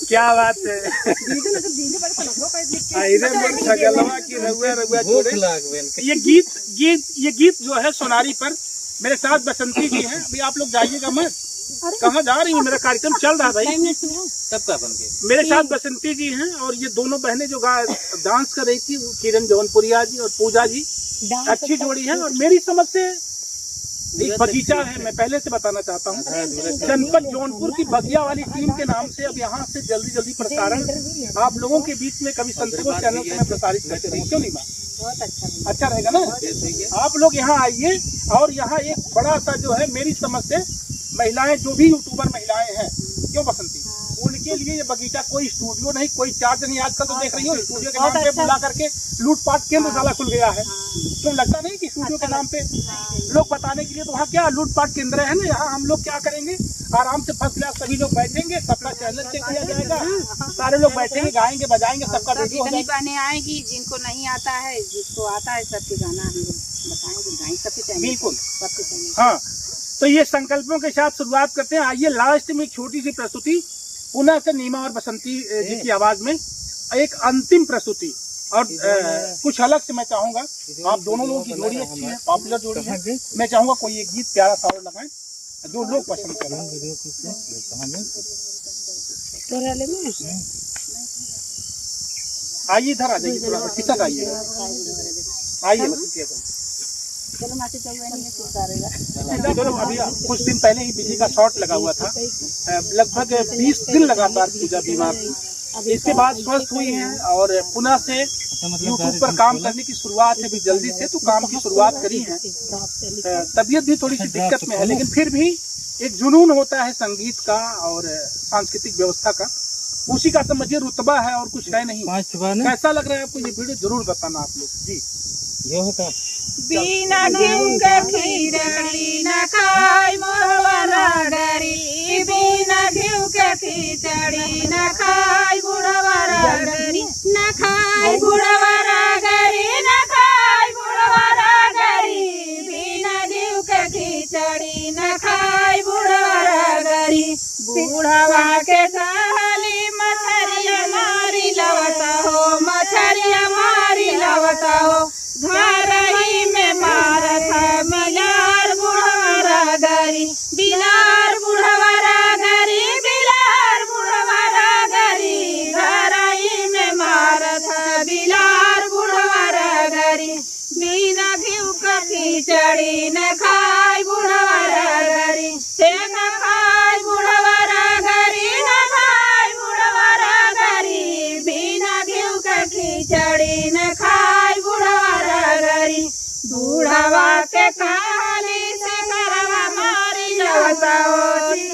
Speaker 1: क्या बात है। ये गीत जो है सोनारी पर मेरे साथ बसंती जी हैं। अभी आप लोग जाइएगा मत, कहाँ जा रही है, मेरा कार्यक्रम चल रहा भाई। मेरे साथ बसंती जी हैं और ये दोनों बहनें जो डांस कर रही थी, वो किरण जौनपुरिया जी और पूजा जी, अच्छी जोड़ी है। और मेरी समझ से एक बगीचा है, मैं पहले से बताना चाहता हूँ, जनपद जौनपुर की बगिया वाली टीम के नाम से अब यहाँ से जल्दी जल्दी प्रसारण आप लोगों के बीच में कभी संतोष चैनल से मैं प्रसारित करते रहूँ, क्यों नहीं माँ? अच्छा रहेगा ना। आप लोग यहाँ आइए और यहाँ एक बड़ा सा जो है मेरी समझ से महिलाएं, जो भी यूट्यूबर महिलाएं हैं, क्यों बसंती, उनके लिए ये बगीचा, कोई स्टूडियो नहीं, कोई चार्ज नहीं। आजकल तो देख रही हो स्टूडियो के नाम पे बुला करके लूटपाट केंद्रशाला खुल गया है। क्यों लगता नहीं कि स्टूडियो के नाम पे लोग बताने के लिए, तो वहाँ क्या लूटपाट केंद्र है ना। यहाँ हम लोग क्या करेंगे, आराम से फर्स्ट क्लास सभी लोग बैठेंगे, सबका चैनल चेक किया जाएगा, सारे लोग बैठेंगे, गाएंगे बजाएंगे, सबका वीडियो हो जाएगा।
Speaker 3: बहनें आएंगी, जिनको नहीं आता है, जिसको आता है, सबके गाना हम लोग बताएंगे, गाएंगे सबके चैनल, बिल्कुल सबके चैनल।
Speaker 1: हाँ, तो ये संकल्पों के साथ शुरुआत करते हैं। आइए लास्ट में एक छोटी सी प्रस्तुति पुनः से नीमा और बसंती जी की आवाज में एक अंतिम प्रस्तुति। और कुछ अलग से मैं चाहूंगा, आप दोनों लोगों की जोड़ी अच्छी है, पॉपुलर जोड़ी है, मैं चाहूंगा कोई एक गीत प्यारा सा और लगाएं जो लोग पसंद करें। आइए इधर आ जाइए, थोड़ा खिसक आइए, आइए चलो। अभी कुछ दिन पहले ही बिजली का शॉर्ट लगा हुआ था, लगभग 20 दिन लगातार पूजा बीमार थी। इसके बाद स्वस्थ हुई हैं और पुनः से यूट्यूब पर काम करने की शुरुआत है अभी जल्दी से, तो काम की शुरुआत करी है। तबीयत भी थोड़ी सी दिक्कत में है, लेकिन फिर भी एक जुनून होता है संगीत का और सांस्कृतिक व्यवस्था का, उसी का समझिए रुतबा है और कुछ है नहीं। कैसा लग रहा है आपको ये वीडियो, जरूर बताना आप लोग जी। ये होता
Speaker 4: बिना घिउ के खिचड़ी न खाई मोरवा गरी, बिना घिउ के खिचड़ी न खाई बुढ़वा गरी, न खाई बुढ़वा गरी, न खाई बुढ़वा गरी, बिना घिउ के खिचड़ी न खाई बुढ़वा गरी। बुढ़वा के कहली मछरिया मारी लवता हो, मछरिया मारी लवता हो, घर ही में मारत है बिलार बुढ़वा गरी, बिलार बुढ़वा गरी, बिलार बुढ़वा गरी, घर ही में मारत है बिलार बुढ़वा गरी। बिना घिउ का खिचड़ी न खाई बुढ़वा गरी, न खाई बुढ़वा गरी, न खाई बुढ़वा गरी, बिना घिउ का खिचड़ी न खाई बुढ़वा गरी। बुढ़वा के कहली से करवा मारी लवता हो,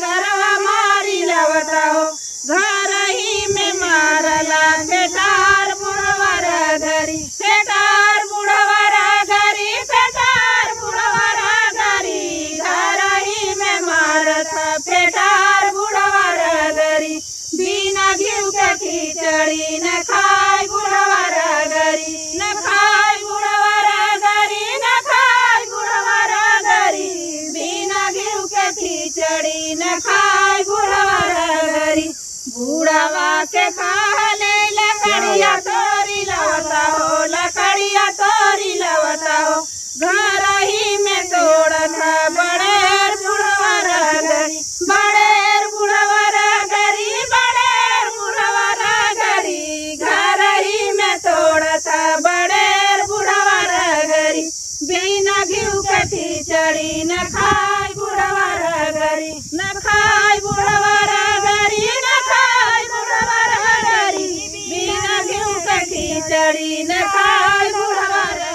Speaker 4: करवा मारी लवता हो, घर ही में मारला पेटार बुढ़वा गरी, पेटार बुढ़वा गरी, पेटार बुढ़वा गरी, घर ही में मारत पेटार बुढ़वा गरी। बिना घिउ के खिचड़ी न खाई बुढ़वा गरी, न खाई बुढ़वा गरी, न खाई बुढ़वा गरी, बिना घिउ के खिचड़ी न खाई बुढ़वा गरी। बुढ़वा के कहले लकड़िया तोरी लवता हो, लकड़िया तोरी लवता हो, घर ही में तोड़त बड़ेर बुढ़वा गरी, बड़ेर बुढ़वा गरी, बड़ेर बुढ़वा गरी, घर ही में तोड़त बड़ेर बुढ़वा गरी। बिना घिउ के खिचड़ी न खाई बुढ़वा गरी, न खाई बुढ़वा गरी, न खाई बुढ़वा गरी, बिना घिउ के खिचड़ी न खाई बुढ़वा गरी।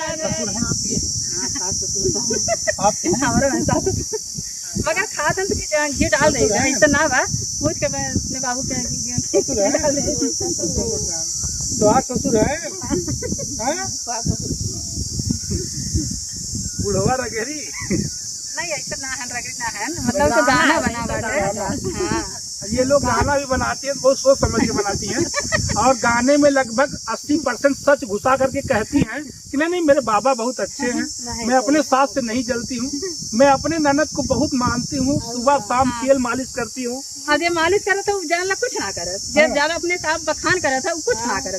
Speaker 4: मगर खात तो घी डाल दे, ऐसा ना बा पूछ के मैं अपने बाबू के डाल दे।
Speaker 1: तो ससुर है बुढ़वा रगेरी
Speaker 3: नहीं, ऐसा ना है रगड़ी ना है, मतलब तो गाना बना बाटे। हाँ,
Speaker 1: ये लोग गाना भी बनाती हैं, बहुत सोच समझ के बनाती हैं और गाने में लगभग 80% सच घुसा करके कहती हैं कि नहीं मेरे बाबा बहुत अच्छे हैं, मैं अपने सास से नहीं जलती हूँ, मैं अपने ननद को बहुत मानती हूँ, सुबह शाम तेल मालिश करती हूँ,
Speaker 3: अब ये मालिश करे तो जानला कुछ ना करे, जब ज्यादा अपने आप बखान करे था कुछ ना करे,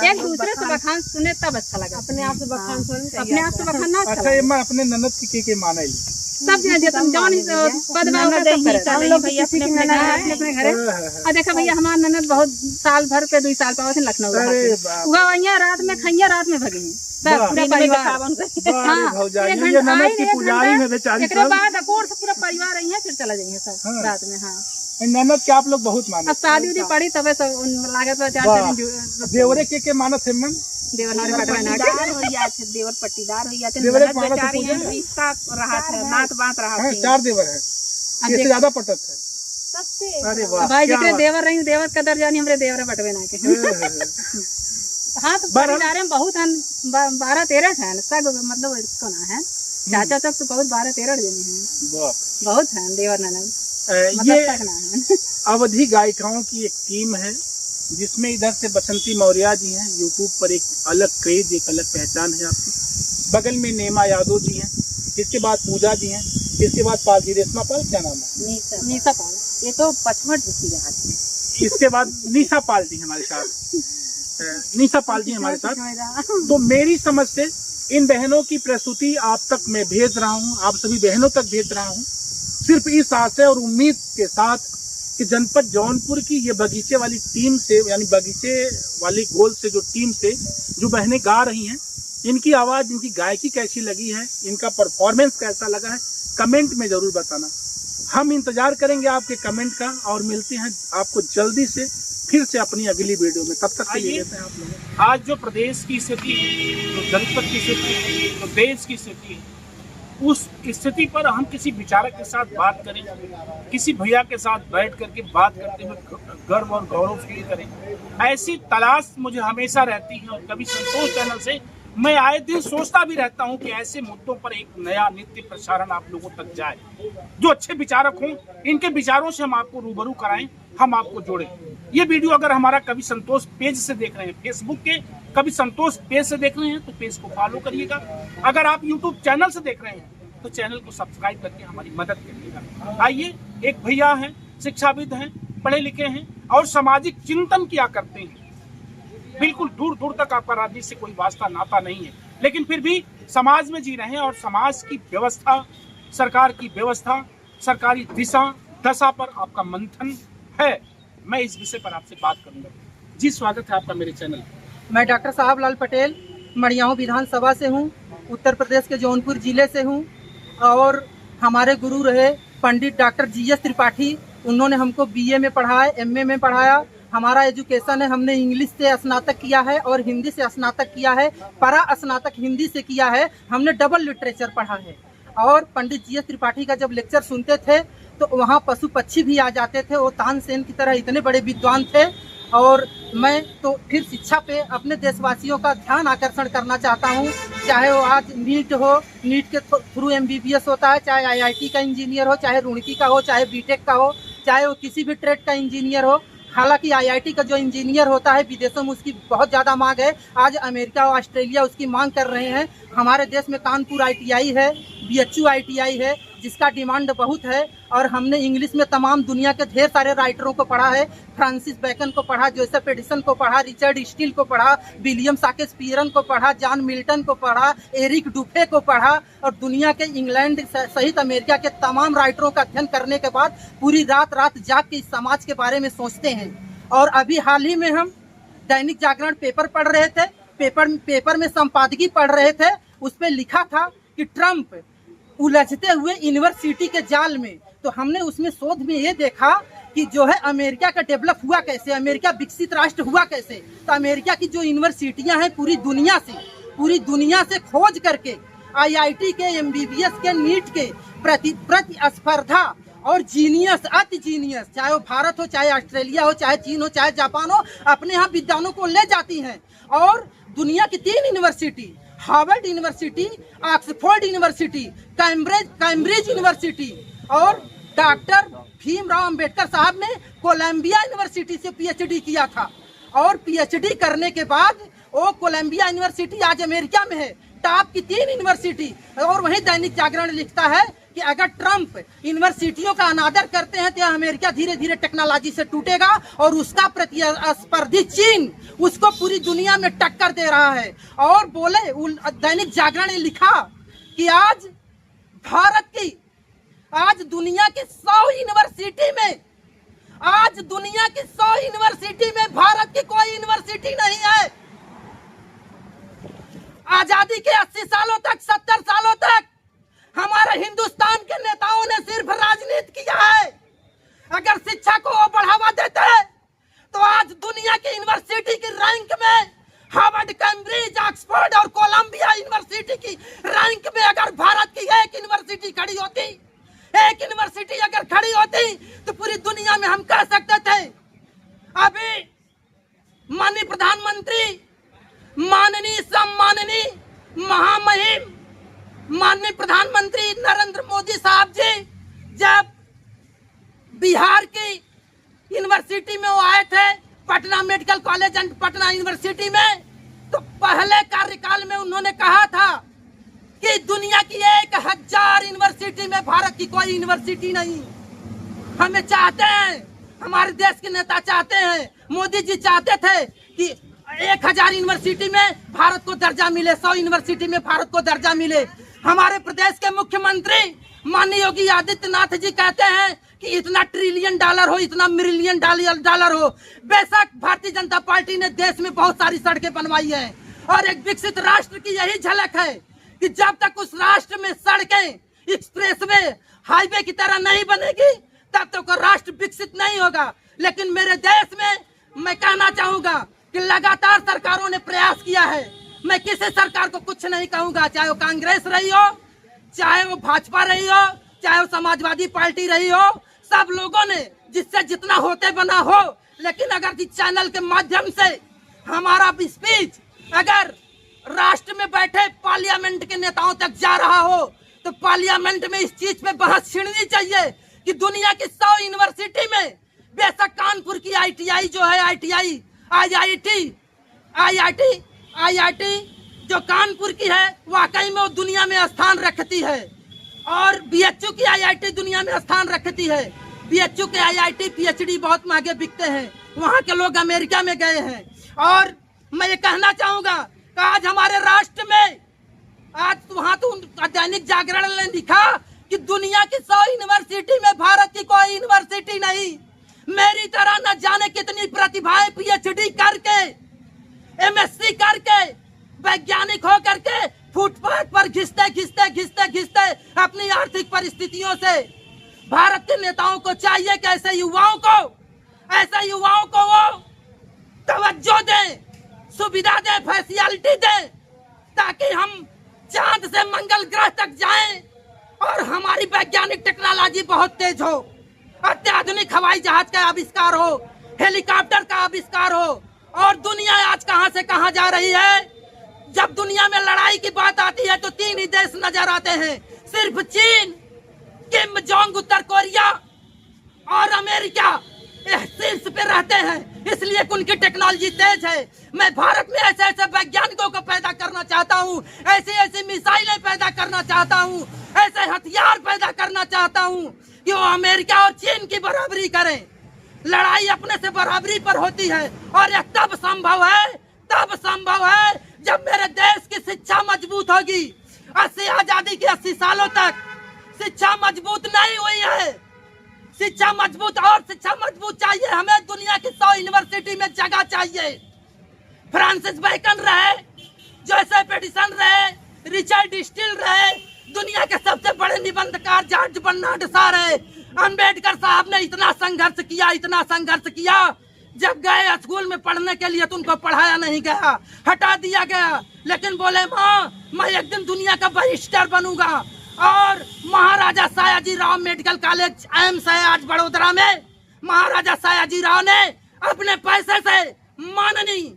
Speaker 3: एक दूसरे से बखान सुने तब अच्छा लगा। अपने आप से बखान सुने, अपने आप से बखान ना
Speaker 1: अच्छा ये मैं अपने ननद की के माना ही
Speaker 3: सब जे तुम जान पद में होता सब करे हम लोग भैया अपने घरे। और देखा भैया हमारा ननद बहुत साल भर पे 2 साल पावे थे लखनऊ, वह वहीं रात में खैया रात में भगे पूरा परिवार। बाद अकोर से पूरा परिवार रही है, फिर चला जाइए सब रात में। हाँ
Speaker 1: ननद के आप लोग बहुत माने।
Speaker 3: अब शादी उदी पड़ी तब सब लागत 4 दिन
Speaker 1: देवरे के मानत है मन
Speaker 3: देवर पट्टीदार हो जाते ननद बेचारी है, रिश्ता रहा था, नात बात रहा था।
Speaker 1: 4 देवर है, इससे ज्यादा पटत है। अरे वाह
Speaker 3: भाई जितने देवर रही देवर कदर जानी हमरे देवर बटवे ना के। हाँ तो परिवार में बहुत हैं, 12-13 हैं सब, मतलब इसको ना है चाचा तक तो बहुत 12-13 जने हैं, बहुत हैं देवर ननद।
Speaker 1: ये अवधि गायिकाओं की एक टीम है जिसमें इधर से बसंती मौर्य जी हैं, यूट्यूब पर एक अलग क्रेज, एक अलग पहचान है आपकी। बगल में नेमा यादव जी हैं, इसके बाद पूजा जी हैं, इसके बाद पाल जी, रेशमा पाल क्या नाम है?
Speaker 3: निशा पाल, ये तो पचमढ़ की रहा है।
Speaker 1: इसके बाद निशा पाल जी हमारे साथ, निशा पाल जी हमारे साथ। तो मेरी समझ से इन बहनों की प्रस्तुति आप तक मैं भेज रहा हूँ, आप सभी बहनों तक भेज रहा हूँ, सिर्फ इस आशय और उम्मीद के साथ कि जनपद जौनपुर की ये बगीचे वाली टीम से, यानी बगीचे वाली गोल से जो टीम से जो बहनें गा रही हैं, इनकी आवाज़, इनकी गायकी कैसी लगी है, इनका परफॉर्मेंस कैसा लगा है, कमेंट में ज़रूर बताना। हम इंतजार करेंगे आपके कमेंट का और मिलते हैं आपको जल्दी से फिर से अपनी अगली वीडियो में। तब तक के लिए लेते हैं आप लोग। आज जो प्रदेश की स्थिति है, जो जनपद की स्थिति है, जो देश की स्थिति है, उस स्थिति पर हम किसी विचारक के साथ बात करें, किसी भैया के साथ बैठ करके बात करते हुए गर्व और गौरव फील करें, ऐसी तलाश मुझे हमेशा रहती है। और कभी संतोष चैनल से मैं आए दिन सोचता भी रहता हूं कि ऐसे मुद्दों पर एक नया नित्य प्रसारण आप लोगों तक जाए, जो अच्छे विचारक हों, इनके विचारों से हम आपको रूबरू कराएं, हम आपको जोड़ें। ये वीडियो अगर हमारा कभी संतोष पेज से देख रहे हैं, फेसबुक के कभी संतोष पेज से देख रहे हैं तो पेज को फॉलो करिएगा। अगर आप यूट्यूब चैनल से देख रहे हैं तो चैनल को सब्सक्राइब करके हमारी मदद करिएगा। आइए, एक भैया हैं, शिक्षाविद हैं, पढ़े लिखे हैं और सामाजिक चिंतन किया करते हैं। बिल्कुल दूर दूर तक आपका राजनीति से कोई वास्ता नाता नहीं है, लेकिन फिर भी समाज में जी रहे हैं और समाज की व्यवस्था, सरकार की व्यवस्था, सरकारी दिशा दशा पर आपका मंथन है। मैं इस विषय पर आपसे बात करूंगा। जी, स्वागत है आपका मेरे चैनल।
Speaker 5: मैं डॉक्टर साहब लाल पटेल मड़ियाओं विधानसभा से हूँ, उत्तर प्रदेश के जौनपुर जिले से हूँ। और हमारे गुरु रहे पंडित डॉक्टर GS त्रिपाठी, उन्होंने हमको BA में पढ़ाया, MA में पढ़ाया। हमारा एजुकेशन है, हमने इंग्लिश से स्नातक किया है और हिंदी से स्नातक किया है, परा स्नातक हिंदी से किया है, हमने डबल लिटरेचर पढ़ा है। और पंडित GS त्रिपाठी का जब लेक्चर सुनते थे तो वहाँ पशु पक्षी भी आ जाते थे, वो तानसेन की तरह इतने बड़े विद्वान थे। और मैं तो फिर शिक्षा पे अपने देशवासियों का ध्यान आकर्षण करना चाहता हूँ, चाहे वो आज नीट हो, नीट के थ्रू MBBS होता है, चाहे IIT का इंजीनियर हो, चाहे रुड़की का हो, चाहे BTech का हो, चाहे वो किसी भी ट्रेड का इंजीनियर हो। हालांकि IIT का जो इंजीनियर होता है विदेशों में उसकी बहुत ज़्यादा मांग है, आज अमेरिका और ऑस्ट्रेलिया उसकी मांग कर रहे हैं। हमारे देश में कानपुर ITI है, BHU ITI है, जिसका डिमांड बहुत है। और हमने इंग्लिश में तमाम दुनिया के ढेर सारे राइटरों को पढ़ा है, फ्रांसिस बैकन को पढ़ा, जोसेफ एडिसन को पढ़ा, रिचर्ड स्टील को पढ़ा, विलियम शेक्सपियर को पढ़ा, जॉन मिल्टन को पढ़ा, एरिक डुफे को पढ़ा। और दुनिया के इंग्लैंड सहित अमेरिका के तमाम राइटरों का अध्ययन करने के बाद पूरी रात जाग के इस समाज के बारे में सोचते हैं। और अभी हाल ही में हम दैनिक जागरण पेपर पढ़ रहे थे, पेपर में संपादकीय पढ़ रहे थे, उस पर लिखा था कि ट्रंप उलझते हुए यूनिवर्सिटी के जाल में। तो हमने उसमें शोध में ये देखा कि जो है अमेरिका का डेवलप हुआ कैसे, अमेरिका विकसित राष्ट्र हुआ कैसे। तो अमेरिका की जो यूनिवर्सिटियां हैं पूरी दुनिया से खोज करके IIT के, MBBS के, नीट के प्रतिस्पर्धा और जीनियस, अति जीनियस, चाहे वो भारत हो, चाहे ऑस्ट्रेलिया हो, चाहे चीन हो, चाहे जापान हो, अपने यहाँ विद्वानों को ले जाती हैं। और दुनिया की 3 university, Harvard university, Oxford university, Cambridge university और डॉक्टर भीमराव अंबेडकर साहब ने कोलंबिया यूनिवर्सिटी से PhD किया था। और PhD करने के बाद वो कोलंबिया यूनिवर्सिटी आज अमेरिका में है, टॉप की 3 यूनिवर्सिटी। और वहीं दैनिक जागरण लिखता है कि अगर ट्रंप यूनिवर्सिटियों का अनादर करते हैं तो अमेरिका धीरे धीरे टेक्नोलॉजी से टूटेगा और उसका प्रतिस्पर्धी चीन उसको पूरी दुनिया में टक्कर दे रहा है। और बोले दैनिक जागरण ने लिखा कि आज भारत की दुनिया की 100 यूनिवर्सिटी में भारत की कोई यूनिवर्सिटी नहीं है। आजादी के 80 सालों तक 70 सालों तक हमारे हिंदुस्तान के नेताओं ने सिर्फ राजनीति किया है। अगर शिक्षा को वो बढ़ावा देते तो आज दुनिया की यूनिवर्सिटी की रैंक में हार्वर्ड, कैम्ब्रिज, ऑक्सफोर्ड और कोलंबिया यूनिवर्सिटी की रैंक में अगर भारत की एक यूनिवर्सिटी खड़ी होती, एक यूनिवर्सिटी अगर खड़ी होती तो पूरी दुनिया में हम कह सकते थे। अभी माननीय प्रधानमंत्री, माननीय सम्माननीय महामहिम माननीय प्रधानमंत्री नरेंद्र मोदी साहब जी जब बिहार की यूनिवर्सिटी में वो आए थे, Patna medical college and Patna university में, तो पहले कार्यकाल में उन्होंने कहा था कि दुनिया की 1000 यूनिवर्सिटी में भारत की कोई यूनिवर्सिटी नहीं। हमें चाहते हैं, हमारे देश के नेता चाहते हैं, मोदी जी चाहते थे कि 1000 यूनिवर्सिटी में भारत को दर्जा मिले, 100 यूनिवर्सिटी में भारत को दर्जा मिले। हमारे प्रदेश के मुख्यमंत्री माननीय योगी आदित्यनाथ जी कहते हैं कि इतना ट्रिलियन डॉलर हो, इतना मिलियन डॉलर हो। बेशक भारतीय जनता पार्टी ने देश में बहुत सारी सड़कें बनवाई है और एक विकसित राष्ट्र की यही झलक है कि जब तक उस राष्ट्र में सड़कें एक्सप्रेसवे हाईवे की तरह नहीं बनेगी तब तक राष्ट्र विकसित नहीं होगा। लेकिन मेरे देश में मैं कहना चाहूंगा कि लगातार सरकारों ने प्रयास किया है। मैं किसी सरकार को कुछ नहीं कहूंगा, चाहे वो कांग्रेस रही हो, चाहे वो भाजपा रही हो, चाहे वो समाजवादी पार्टी रही हो, सब लोगों ने जिससे जितना होते बना हो। लेकिन अगर इस चैनल के माध्यम से हमारा स्पीच अगर राष्ट्र में बैठे पार्लियामेंट के नेताओं तक जा रहा हो तो पार्लियामेंट में इस चीज पे बहस छिड़नी चाहिए कि दुनिया की 100 यूनिवर्सिटी में बेशक कानपुर की ITI जो है, IIT जो कानपुर की है वाकई में वो दुनिया में स्थान रखती है और BHU की IIT दुनिया में स्थान रखती है। BHU के IIT PhD बहुत महंगे बिकते हैं, वहाँ के लोग अमेरिका में गए हैं। और मैं ये कहना चाहूंगा कि आज हमारे राष्ट्र में आज वहाँ तो दैनिक जागरण ने लिखा कि दुनिया की 100 यूनिवर्सिटी में भारत की कोई यूनिवर्सिटी नहीं। मेरी तरह न जाने कितनी प्रतिभाएं PhD करके, MSc करके, वैज्ञानिक हो करके फुटपाथ पर घिसते अपनी आर्थिक परिस्थितियों से भारत के नेताओं को चाहिए कि ऐसे युवाओं को वो तवज्जो दें, सुविधा दें, फैसिलिटी दें ताकि हम चांद से मंगल ग्रह तक जाएं और हमारी वैज्ञानिक टेक्नोलॉजी बहुत तेज हो, अत्याधुनिक हवाई जहाज का आविष्कार हो, हेलीकॉप्टर का आविष्कार हो। और दुनिया आज कहां से कहां जा रही है। जब दुनिया में लड़ाई की बात आती है तो 3 ही देश नजर आते हैं, सिर्फ चीन, किम जोंग उत्तर कोरिया और अमेरिका शीर्ष पे रहते हैं, इसलिए उनकी टेक्नोलॉजी तेज है। मैं भारत में ऐसे ऐसे वैज्ञानिकों को पैदा करना चाहता हूँ, ऐसी मिसाइलें पैदा करना चाहता हूँ, ऐसे हथियार पैदा करना चाहता हूँ कि वो अमेरिका और चीन की बराबरी करें। लड़ाई अपने से बराबरी पर होती है और यह तब संभव है जब मेरे देश की शिक्षा मजबूत होगी। आजादी के 80 सालों तक शिक्षा मजबूत नहीं हुई है। शिक्षा मजबूत चाहिए हमें। दुनिया की 100 यूनिवर्सिटी में जगह चाहिए। फ्रांसिस बेकन रहे, जोसेफ एडिसन रहे, रिचर्ड स्टील रहे, दुनिया के सबसे बड़े निबंधकार जॉर्ज बर्नार्ड शॉ रहे। अंबेडकर साहब ने इतना संघर्ष किया, जब गए स्कूल में पढ़ने के लिए तो उनको पढ़ाया नहीं गया, हटा दिया गया। लेकिन बोले माँ मैं एक दिन दुनिया का बैरिस्टर बनूंगा। और महाराजा सयाजीराव मेडिकल कॉलेज एम्स है आज बड़ोदरा में, महाराजा सयाजीराव ने अपने पैसे से माननीय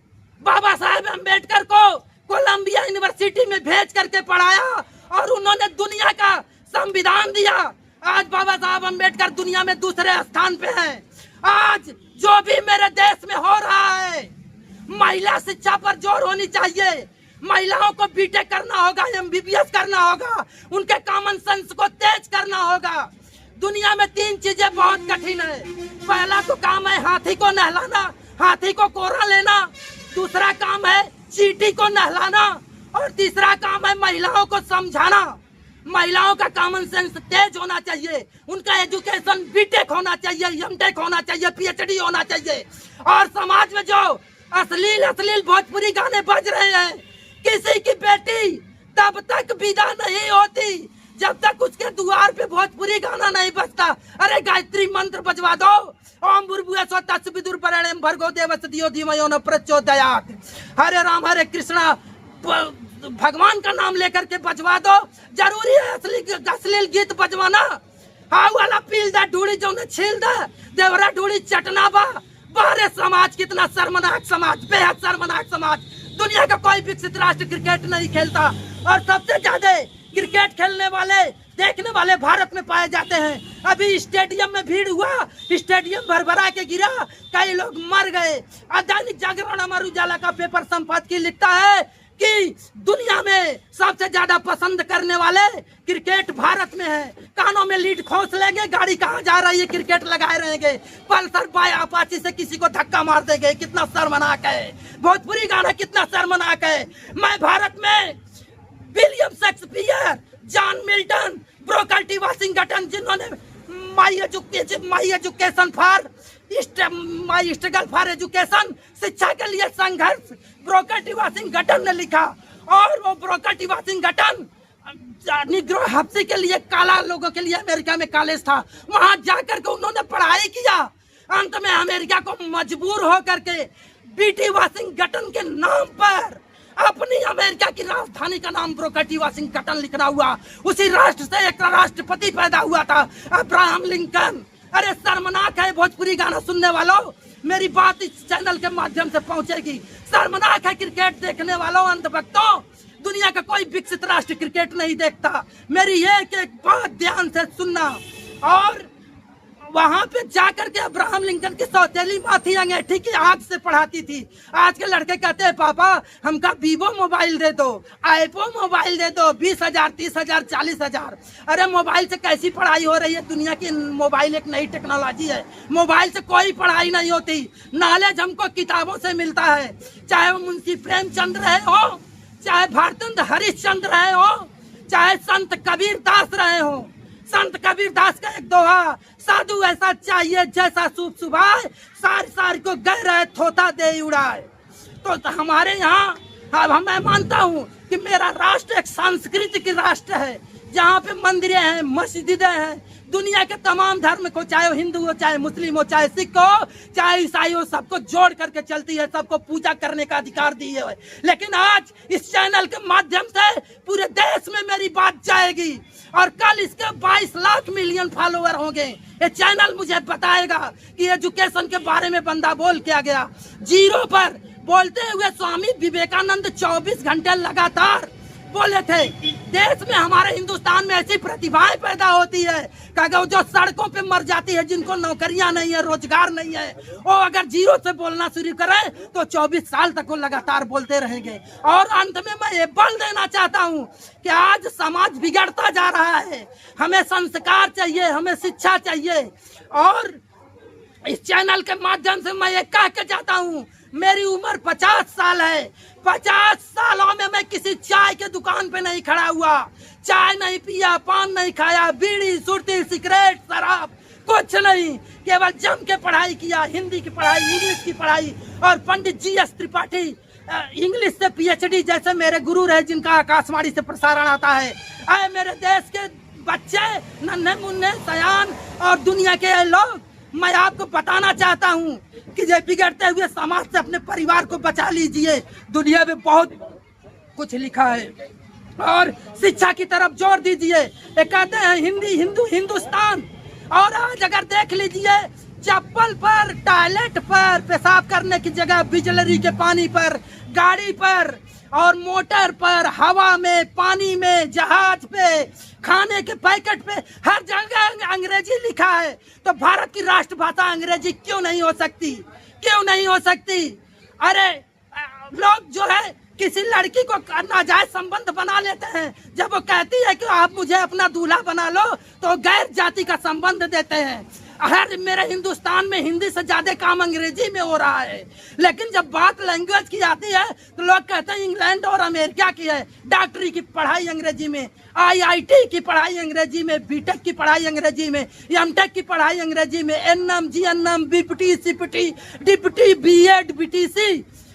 Speaker 5: बाबा साहेब अम्बेडकर को कोलंबिया यूनिवर्सिटी में भेज करके पढ़ाया और उन्होंने दुनिया का संविधान दिया। आज बाबा साहब अम्बेडकर दुनिया में दूसरे स्थान पे हैं। आज जो भी मेरे देश में हो रहा है, महिला शिक्षा पर जोर होनी चाहिए, महिलाओं को बीटेक करना होगा, MBBS करना होगा, उनके कॉमन सेंस को तेज करना होगा। दुनिया में 3 चीजें बहुत कठिन है। पहला तो काम है हाथी को नहलाना, हाथी को कोरा लेना। दूसरा काम है चींटी को नहलाना और तीसरा काम है महिलाओं को समझाना। महिलाओं का कॉमन सेंस तेज होना चाहिए, उनका एजुकेशन बीटेक होना चाहिए, एमटेक होना चाहिए, PhD होना चाहिए। और समाज में जो अश्लील भोजपुरी गाने बज रहे हैं, किसी की बेटी तब तक विदा नहीं होती जब तक उसके द्वार पे भोजपुरी गाना नहीं बजता। अरे गायत्री मंत्र बजवा दो, ओम भूर्भुवः तत्सवितुर् वरेण्यं भर्गो देवस्य धियो धियो न प्रचोदयात्। हरे राम हरे कृष्णा भगवान का नाम लेकर के बजवा दो। जरूरी है अश्लील गीत बजवाना? हाँ वाला पील दा ढूढ़ी जो ने छील दा देवरा ढूढ़ी चटना बा। बाहरे समाज कितना शर्मनाक समाज, बेहद शर्मनाक समाज। दुनिया का कोई विकसित राष्ट्र क्रिकेट नहीं खेलता और सबसे ज्यादा क्रिकेट खेलने वाले देखने वाले भारत में पाए जाते हैं। अभी स्टेडियम में भीड़ हुआ, स्टेडियम भरभरा के गिरा, कई लोग मर गए। दैनिक जागरण अमर उजाला का पेपर संपादकीय लिखता है कि दुनिया में सबसे ज्यादा पसंद करने वाले क्रिकेट भारत में है। कानों में लीड खोस लेंगे, गाड़ी कहाँ जा रही है क्रिकेट लगाए रहेंगे, पल्सर बाय अपाची से किसी को धक्का मार देंगे। कितना शर्मनाक है भोजपुरी गाना, कितना शर्मनाक है। मैं भारत में William Shakespeare, John Milton, Booker T Washington, जिन्होंने my education for my struggle for education, शिक्षा के लिए संघर्ष, ब्रोकर टी वाशिंगटन ने लिखा। और वो ब्रोकर टी वाशिंगटन निग्रो हफ्सी के लिए, काला लोगों के लिए अमेरिका में कॉलेज था, वहां जाकर के उन्होंने पढ़ाई किया। अंत में अमेरिका को मजबूर होकर के बीटी वाशिंगटन के नाम पर अपनी अमेरिका की राजधानी का नाम ब्रोकर टी वाशिंगटन लिखना हुआ। उसी राष्ट्र से एक राष्ट्रपति पैदा हुआ था, अब्राहम लिंकन। अरे शर्मनाक है भोजपुरी गाना सुनने वालों, मेरी बात इस चैनल के माध्यम से पहुंचेगी। शर्मनाक है क्रिकेट देखने वालों, अंधभक्तों। दुनिया का कोई विकसित राष्ट्र क्रिकेट नहीं देखता। मेरी एक बात ध्यान से सुनना। और वहां पे जाकर के अब्राहम लिंकन की सौतेली माँ थी, अंगीठी की आग से पढ़ाती थी। आज के लड़के कहते हैं पापा हमका वीवो मोबाइल दे दो, आईफो मोबाइल दे दो, 20,000, 30,000, 40,000। अरे मोबाइल से कैसी पढ़ाई हो रही है? दुनिया की मोबाइल एक नई टेक्नोलॉजी है। मोबाइल से कोई पढ़ाई नहीं होती। नॉलेज हमको किताबों से मिलता है, चाहे वो मुंशी प्रेमचंद रहे हो, चाहे भारतेंद्र हरिश्चंद्र रहे हो, चाहे संत कबीर दास रहे हो। संत कबीर दास का एक दोहा, साधु ऐसा चाहिए जैसा शुभ सुभाए, सारी को गह रहे थोथा दे उड़ाए। तो हमारे यहाँ मैं मानता हूँ कि मेरा राष्ट्र एक सांस्कृतिक राष्ट्र है, जहाँ पे मंदिरें हैं, मस्जिदें हैं। दुनिया के तमाम धर्म को, चाहे हिंदू हो, चाहे मुस्लिम हो, चाहे सिख हो, चाहे ईसाई हो, सबको जोड़ करके चलती है, सबको पूजा करने का अधिकार दी है। लेकिन आज इस चैनल के माध्यम से पूरे देश में मेरी बात जाएगी और कल इसके 22 लाख मिलियन फॉलोअर होंगे। ये चैनल मुझे बताएगा कि एजुकेशन के बारे में बंदा बोल क्या गया। जीरो पर बोलते हुए स्वामी विवेकानंद 24 घंटे लगातार बोले थे, देश में हमारे हिंदुस्तान में ऐसी प्रतिभाएं पैदा होती है कि जो सड़कों पे मर जाती है, जिनको नौकरियां नहीं है, रोजगार नहीं है, वो अगर जीरो से बोलना शुरू करें तो 24 साल तक वो लगातार बोलते रहेंगे। और अंत में मैं ये बल देना चाहता हूँ कि आज समाज बिगड़ता जा रहा है, हमें संस्कार चाहिए, हमें शिक्षा चाहिए। और इस चैनल के माध्यम से मैं ये कह के जाता हूँ, मेरी उम्र 50 साल है। 50 सालों में मैं किसी चाय के दुकान पे नहीं खड़ा हुआ, चाय नहीं पिया, पान नहीं खाया, बीड़ी, सुरती, सिगरेट, शराब कुछ नहीं। केवल जम के पढ़ाई किया, हिंदी की पढ़ाई, इंग्लिश की पढ़ाई। और पंडित GS त्रिपाठी इंग्लिश से PhD जैसे मेरे गुरु रहे, जिनका आकाशवाणी से प्रसारण आता है। आए मेरे देश के बच्चे, नन्हे मुन्ने सयान और दुनिया के लोग, मैं आपको बताना चाहता हूँ कि ये बिगड़ते हुए समाज से अपने परिवार को बचा लीजिए। दुनिया में बहुत कुछ लिखा है और शिक्षा की तरफ जोर दीजिए। ये कहते हैं हिंदी, हिंदू, हिंदुस्तान। और आज अगर देख लीजिए, चप्पल पर, टॉयलेट पर, पेशाब करने की जगह बिजली के पानी पर, गाड़ी पर और मोटर पर, हवा में, पानी में, जहाज पे, खाने के पैकेट पे, हर जगह अंग्रेजी लिखा है। तो भारत की राष्ट्रभाषा अंग्रेजी क्यों नहीं हो सकती? क्यों नहीं हो सकती? अरे लोग जो है किसी लड़की को नाजायज संबंध बना लेते हैं। जब वो कहती है कि आप मुझे अपना दूल्हा बना लो तो गैर जाति का संबंध देते हैं। हर मेरे हिंदुस्तान में हिंदी से ज्यादा काम अंग्रेजी में हो रहा है, लेकिन जब बात लैंग्वेज की आती है तो लोग कहते हैं इंग्लैंड और अमेरिका की है। डॉक्टरी की पढ़ाई अंग्रेजी में, IIT की पढ़ाई अंग्रेजी में, बीटेक की पढ़ाई अंग्रेजी में, एमटेक की पढ़ाई अंग्रेजी में, NM GNM BPT CPT DPT BEd BTC,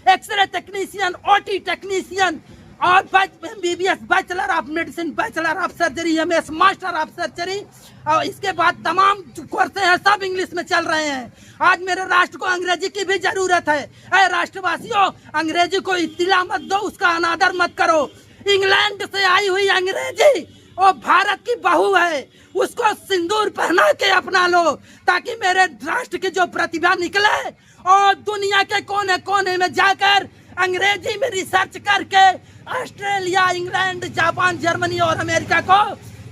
Speaker 5: X ray technician, OT technician और MBBS bachelor of medicine, bachelor of surgery, MS master of surgery और इसके बाद तमाम कोर्स हैं सब इंग्लिश में चल रहे हैं। आज मेरे राष्ट्र को अंग्रेजी की भी जरूरत है। अरे राष्ट्रवासियों, अंग्रेजी को इत्तिला मत दो, उसका अनादर मत करो। इंग्लैंड से आई हुई अंग्रेजी वो भारत की बहू है, उसको सिंदूर पहना के अपना लो ताकि मेरे राष्ट्र की जो प्रतिभा निकले और दुनिया के कोने कोने में जाकर अंग्रेजी में रिसर्च करके ऑस्ट्रेलिया, इंग्लैंड, जापान, जर्मनी और अमेरिका को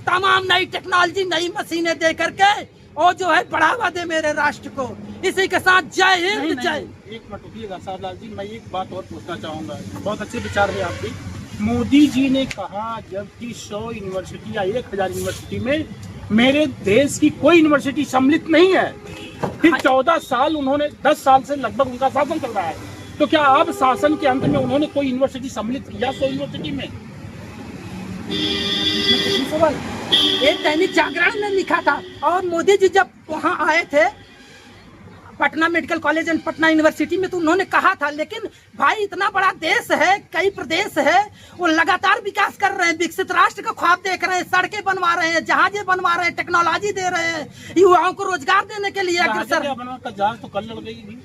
Speaker 5: तमाम नई टेक्नोलॉजी, नई मशीनें दे करके और जो है बढ़ावा दे मेरे राष्ट्र को। इसी के साथ जय हिंद। जय।
Speaker 1: एक मिनट रुकिएगा साहबलाल जी, मैं एक बात और पूछना चाहूंगा। बहुत अच्छे विचार है आपके। मोदी जी ने कहा जबकि 100 यूनिवर्सिटी या 1000 यूनिवर्सिटी में मेरे देश की कोई यूनिवर्सिटी सम्मिलित नहीं है। फिर 14 साल उन्होंने, 10 साल से लगभग उनका शासन चल रहा है, तो क्या अब शासन के अंत में उन्होंने कोई यूनिवर्सिटी सम्मिलित किया 100 यूनिवर्सिटी में?
Speaker 5: एक दैनिक जागरण में लिखा था और मोदी जी जब वहाँ आए थे Patna medical college and Patna university में तो उन्होंने कहा था, लेकिन भाई इतना बड़ा देश है, कई प्रदेश है, वो लगातार विकास कर रहे हैं, विकसित राष्ट्र का ख्वाब देख रहे हैं, सड़कें बनवा रहे हैं, जहाजें बनवा रहे हैं, टेक्नोलॉजी दे रहे हैं, युवाओं को रोजगार देने के लिए अग्रसर।
Speaker 1: जहाज तो कल लग गई,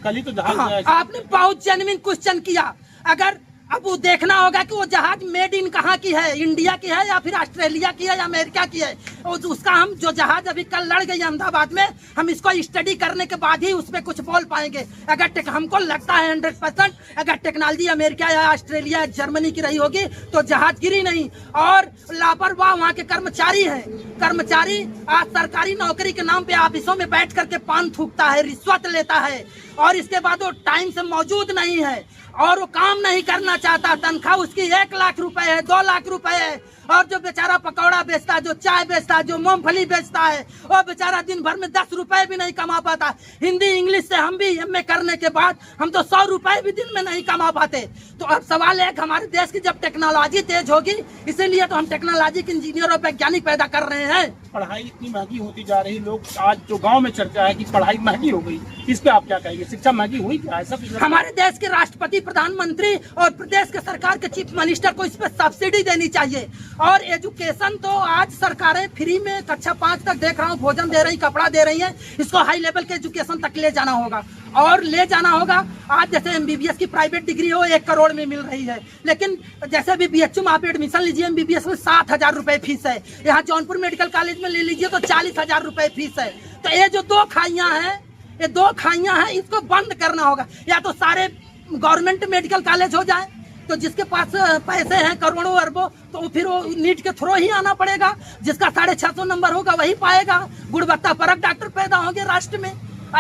Speaker 1: कल ही तो जहाज।
Speaker 5: आपने बहुत जेन्युइन क्वेश्चन किया। अगर अब वो देखना होगा कि वो जहाज मेड इन कहाँ की है, इंडिया की है या फिर ऑस्ट्रेलिया की है या अमेरिका की है। और उसका हम जो जहाज अभी कल लड़ गई अहमदाबाद में, हम इसको स्टडी करने के बाद ही उसमें कुछ बोल पाएंगे। अगर हमको लगता है 100% अगर टेक्नोलॉजी अमेरिका या ऑस्ट्रेलिया या जर्मनी की रही होगी तो जहाज गिरी नहीं। और लापरवाह वहाँ के कर्मचारी हैं। कर्मचारी आज सरकारी नौकरी के नाम पे ऑफिसों में बैठ करके पान थूकता है, रिश्वत लेता है और इसके बाद वो टाइम से मौजूद नहीं है और वो काम नहीं करना चाहता। तनख्वाह उसकी 1 लाख रुपए है, 2 लाख रुपए है। और जो बेचारा पकौड़ा बेचता है, जो चाय बेचता है, जो मूंगफली बेचता है, वो बेचारा दिन भर में 10 रुपए भी नहीं कमा पाता। हिंदी इंग्लिश से हम भी MA करने के बाद हम तो 100 रुपए भी दिन में नहीं कमा पाते। तो अब सवाल है कि हमारे देश की जब टेक्नोलॉजी तेज होगी, इसीलिए तो हम टेक्नोलॉजी के इंजीनियर और वैज्ञानिक पैदा कर रहे हैं।
Speaker 1: पढ़ाई इतनी महंगी होती जा रही, लोग आज जो गाँव में चर्चा है कि पढ़ाई महंगी हो गई, इस पे आप क्या कहेंगे? शिक्षा महंगी हुई क्या? ऐसा
Speaker 5: हमारे देश के राष्ट्रपति, प्रधानमंत्री और प्रदेश के सरकार के चीफ मिनिस्टर को इस पे सब्सिडी देनी चाहिए। और एजुकेशन तो आज सरकारें फ्री में कक्षा 5 तक देख रहा हूँ भोजन दे रही, कपड़ा दे रही है, इसको हाई लेवल के एजुकेशन तक ले जाना होगा और ले जाना होगा। आज जैसे MBBS की प्राइवेट डिग्री हो 1 करोड़ में मिल रही है, लेकिन जैसे भी BHU में आप एडमिशन लीजिए MBBS में 7,000 रुपए फीस है। यहाँ जौनपुर मेडिकल कॉलेज में ले लीजिए तो 40,000 रुपए फीस है। तो ये जो 2 खाइयाँ हैं, ये 2 खाइयाँ हैं, इसको बंद करना होगा। या तो सारे गवर्नमेंट मेडिकल कॉलेज हो जाए, तो जिसके पास पैसे हैं करोड़ों अरबों, तो फिर वो नीट के थ्रू ही आना पड़ेगा। जिसका 650 नंबर होगा वही पाएगा। गुणवत्ता परक डॉक्टर पैदा होंगे राष्ट्र में।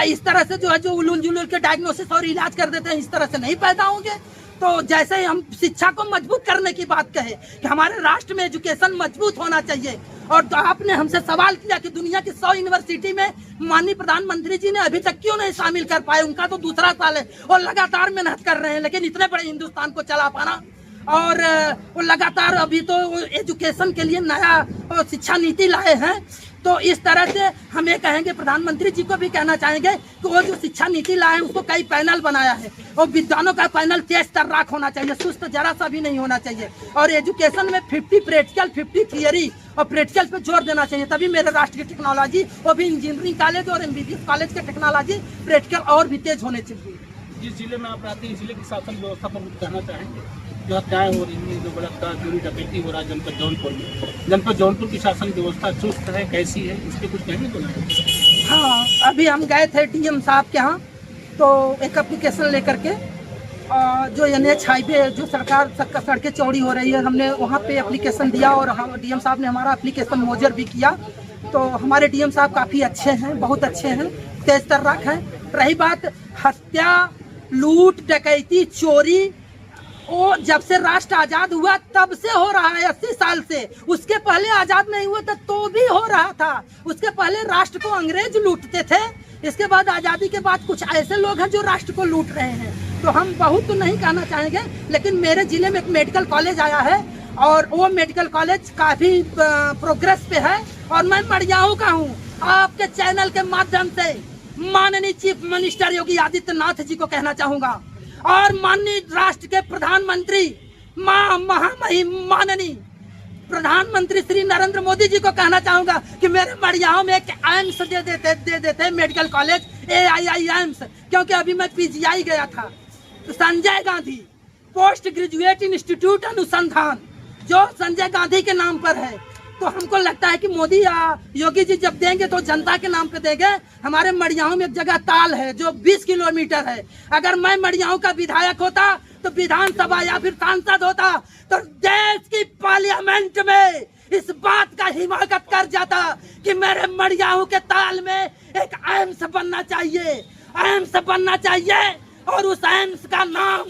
Speaker 5: इस तरह से जो है जो उलूल जुलूल के डायग्नोसिस और इलाज कर देते हैं, इस तरह से नहीं पैदा होंगे। तो जैसे हम शिक्षा को मजबूत करने की बात कहे कि हमारे राष्ट्र में एजुकेशन मजबूत होना चाहिए। और तो आपने हमसे सवाल किया कि दुनिया की 100 यूनिवर्सिटी में माननीय प्रधानमंत्री जी ने अभी तक क्यों नहीं शामिल कर पाए। उनका तो दूसरा साल है और लगातार मेहनत कर रहे हैं, लेकिन इतने बड़े हिंदुस्तान को चला पाना और वो लगातार अभी तो एजुकेशन के लिए नया शिक्षा नीति लाए हैं। तो इस तरह से हम ये कहेंगे, प्रधानमंत्री जी को भी कहना चाहेंगे कि वो जो शिक्षा नीति लाए हैं उसको कई पैनल बनाया है और विद्वानों का पैनल तेज तर्राक होना चाहिए, सुस्त जरा सा भी नहीं होना चाहिए। और एजुकेशन में 50 प्रैक्टिकल 50 थियरी और प्रैक्टिकल पे जोर देना चाहिए, तभी मेरे राष्ट्र की टेक्नोलॉजी, वो भी इंजीनियरिंग कॉलेज और MBBS कॉलेज के टेक्नोलॉजी प्रैक्टिकल और भी तेज होने चाहिए।
Speaker 1: जिस जिले में आप रहते हैं, जिले की शासन व्यवस्था पर कहना चाहेंगे? जो हत्याएं हो रही है, जो बलात्कार, चोरी डकैती हो रहा है जनपद जौनपुर में, जनपद जौनपुर की शासन व्यवस्था चुस्त है, कैसी है, इस पर कुछ कहने को नहीं?
Speaker 5: हाँ, अभी हम गए थे DM साहब के यहाँ, तो एक एप्लीकेशन लेकर के जो NH हाईवे जो सरकार सड़कें चौड़ी हो रही है, हमने वहाँ पे एप्लीकेशन दिया और हम DM साहब ने हमारा एप्लीकेशन मोजर भी किया। तो हमारे DM साहब काफ़ी अच्छे हैं, बहुत अच्छे हैं, तेज तर्राक हैं। रही बात हत्या, लूट, डकैती, चोरी वो जब से राष्ट्र आजाद हुआ तब से हो रहा है, 80 साल से। उसके पहले आजाद नहीं हुआ था तो भी हो रहा था। उसके पहले राष्ट्र को अंग्रेज लूटते थे, इसके बाद आजादी के बाद कुछ ऐसे लोग हैं जो राष्ट्र को लूट रहे हैं। तो हम बहुत तो नहीं कहना चाहेंगे, लेकिन मेरे जिले में एक मेडिकल कॉलेज आया है और वो मेडिकल कॉलेज काफी प्रोग्रेस पे है और मैं मड़ियाऊ का हूँ। आपके चैनल के माध्यम से माननीय चीफ मिनिस्टर योगी आदित्यनाथ जी को कहना चाहूंगा और माननीय राष्ट्र के प्रधानमंत्री माननीय प्रधानमंत्री श्री नरेंद्र मोदी जी को कहना चाहूंगा कि मेरे मड़ियाओं में एक एम्स दे देते मेडिकल कॉलेज AII एम्स, क्योंकि अभी मैं PGI गया था। तो Sanjay Gandhi post graduate institute अनुसंधान जो संजय गांधी के नाम पर है, तो हमको लगता है कि मोदी या योगी जी जब देंगे तो जनता के नाम पे देंगे। हमारे मड़ियाऊ में एक जगह ताल है जो 20 किलोमीटर है। अगर मैं मड़ियाऊ का विधायक होता तो विधानसभा या फिर सांसद होता तो देश की पार्लियामेंट में इस बात का हिमाकत कर जाता कि मेरे मड़ियाऊ के ताल में एक एम्स बनना चाहिए, एम्स बनना चाहिए और उस एम्स का नाम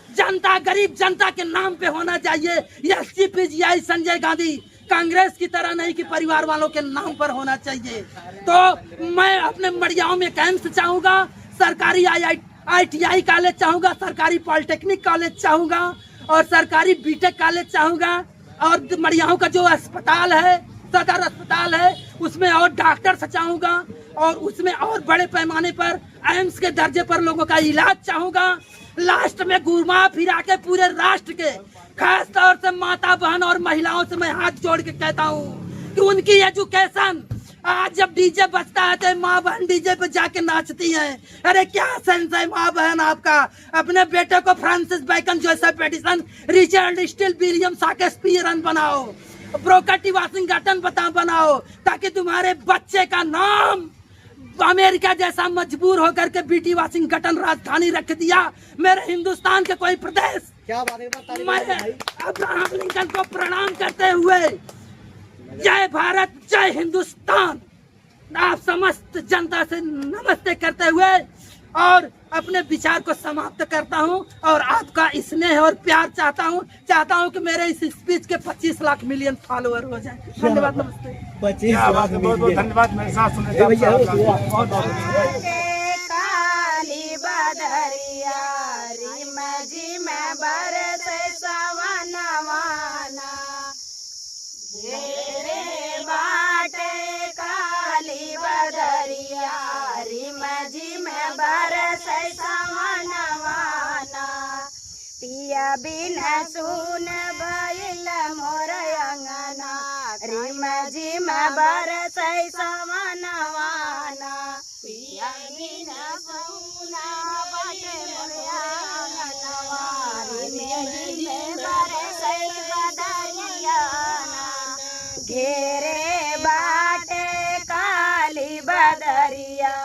Speaker 5: जनता, गरीब जनता के नाम पे होना चाहिए। यह PGI संजय गांधी कांग्रेस की तरह नहीं कि परिवार वालों के नाम पर होना चाहिए। तो मैं अपने मड़ियाऊ में एम्स चाहूंगा, सरकारी ITI कॉलेज चाहूंगा, सरकारी पॉलिटेक्निक कॉलेज चाहूंगा और सरकारी BTech कॉलेज चाहूंगा। और मड़ियाऊ का जो अस्पताल है, सदर अस्पताल है, उसमें और डॉक्टर चाहूंगा और उसमें और बड़े पैमाने पर एम्स के दर्जे पर लोगों का इलाज चाहूंगा। लास्ट में घुमा फिरा के पूरे राष्ट्र के, खास तौर से माता बहन और महिलाओं से मैं हाथ जोड़ के कहता हूँ कि उनकी एजुकेशन, आज जब डीजे बजता है तो माँ बहन डीजे पे जाके नाचती हैं। अरे क्या सेंस है माँ बहन आपका? अपने बेटे को Francis bacon, Joseph Addison, Richard Steele, William Shakespeare बनाओ, ब्रूकर टी वाशिंगटन बनाओ, ताकि तुम्हारे बच्चे का नाम अमेरिका जैसा मजबूर होकर के BT वाशिंगटन राजधानी रख दिया। मेरे हिंदुस्तान के कोई प्रदेश,
Speaker 6: क्या बात है,
Speaker 5: मैं अब्राहम लिंकन को प्रणाम करते हुए जय भारत जय हिंदुस्तान आप समस्त जनता से नमस्ते करते हुए और अपने विचार को समाप्त करता हूं और आपका स्नेह और प्यार चाहता हूं कि मेरे इस स्पीच के 25 लाख मिलियन फॉलोअर हो जाए। धन्यवाद, नमस्ते।
Speaker 6: 25 लाख
Speaker 1: बहुत बहुत धन्यवाद। मेरे साथ सुनने का बहुत बहुत
Speaker 4: काली बदरिया रिम झिम बरस सवनवाना घेरे बाटे काली बदरिया रिम झिम बरस सवनवाना पिया बिन सुन भइल मोर अंगना रिम झिम बरस सवनवाना पिया बिन सुन भइल मोर अंगना रिम झिम बरस बदरियाना घेरे बाटे काली बदरिया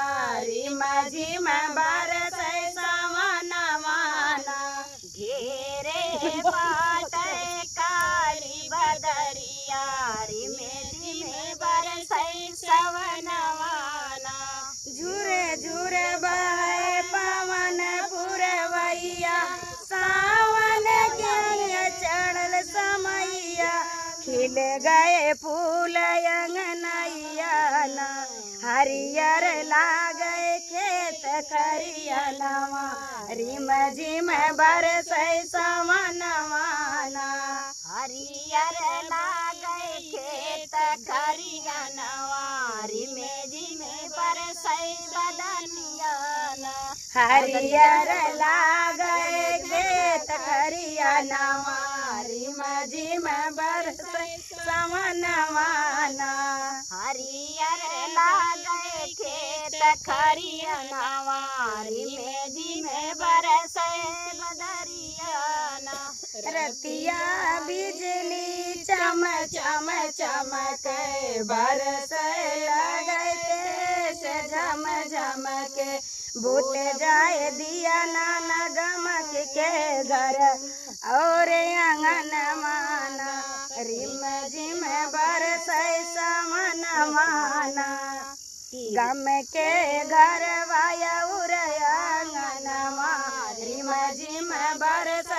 Speaker 4: रिम झिम बरस सवनवाना घेरे बाटे काली बदरिया रिम झिम बरस सवनवाना झुरे झुरे बहे पवन पुरवैया सावन के चढ़ल समैया खिल गए फूल अंगनैया ना हरियर लागे खेत खरियनवा रिम झिम बरस सवनवाना हरियर लागे खेत खरियनवा रिम झिम बरस बदनियाना हरियर लागे खेत खरियनवा रिम झिम बरस सवनवाना हरियर लागे खेत खरियनवा रिम झिम बरस बदरियाना रतिया बिजली चम चम चमक बरस लगे से झम झमक बुत जाए दिया नाना गमक के घर और आंगन माना रिम झिम बरस सवनवाना गम के घर वाया उर आंगन रिम झिम बरस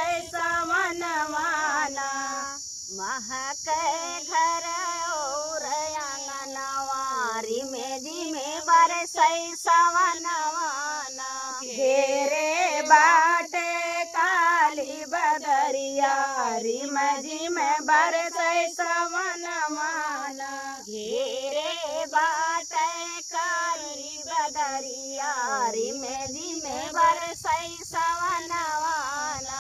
Speaker 4: महके घर और आंगनवा रिम झिम बरसै सवनवाना घेरे बाटे काली बदरिया रिम झिम बरसै सवनवाना घेरे बाटे काली बदरिया रिम झिम बरसै सवनवाना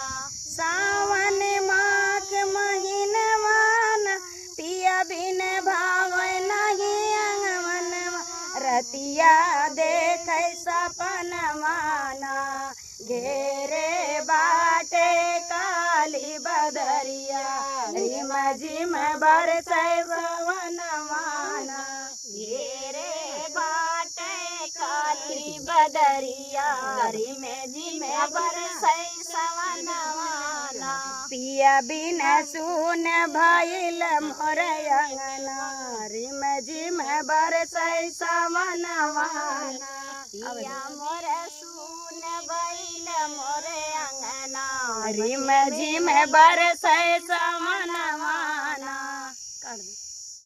Speaker 4: सावन माघ महीनवाना पिया बिन भावै नहीं अंगवनवा रतिया देखै सपनवाना घेरे बाटे काली बदरिया रिम झिम बरसै सवनवाना घेरे बाटे काली बदरिया रिम झिम बरसै सवनवाना पिया बिन सुन भइल मोर अंगना रिम झिम बरसै सवनवाना पिया मोर सुन भइल मोर अंगना रिम झिम बरसै सवनवाना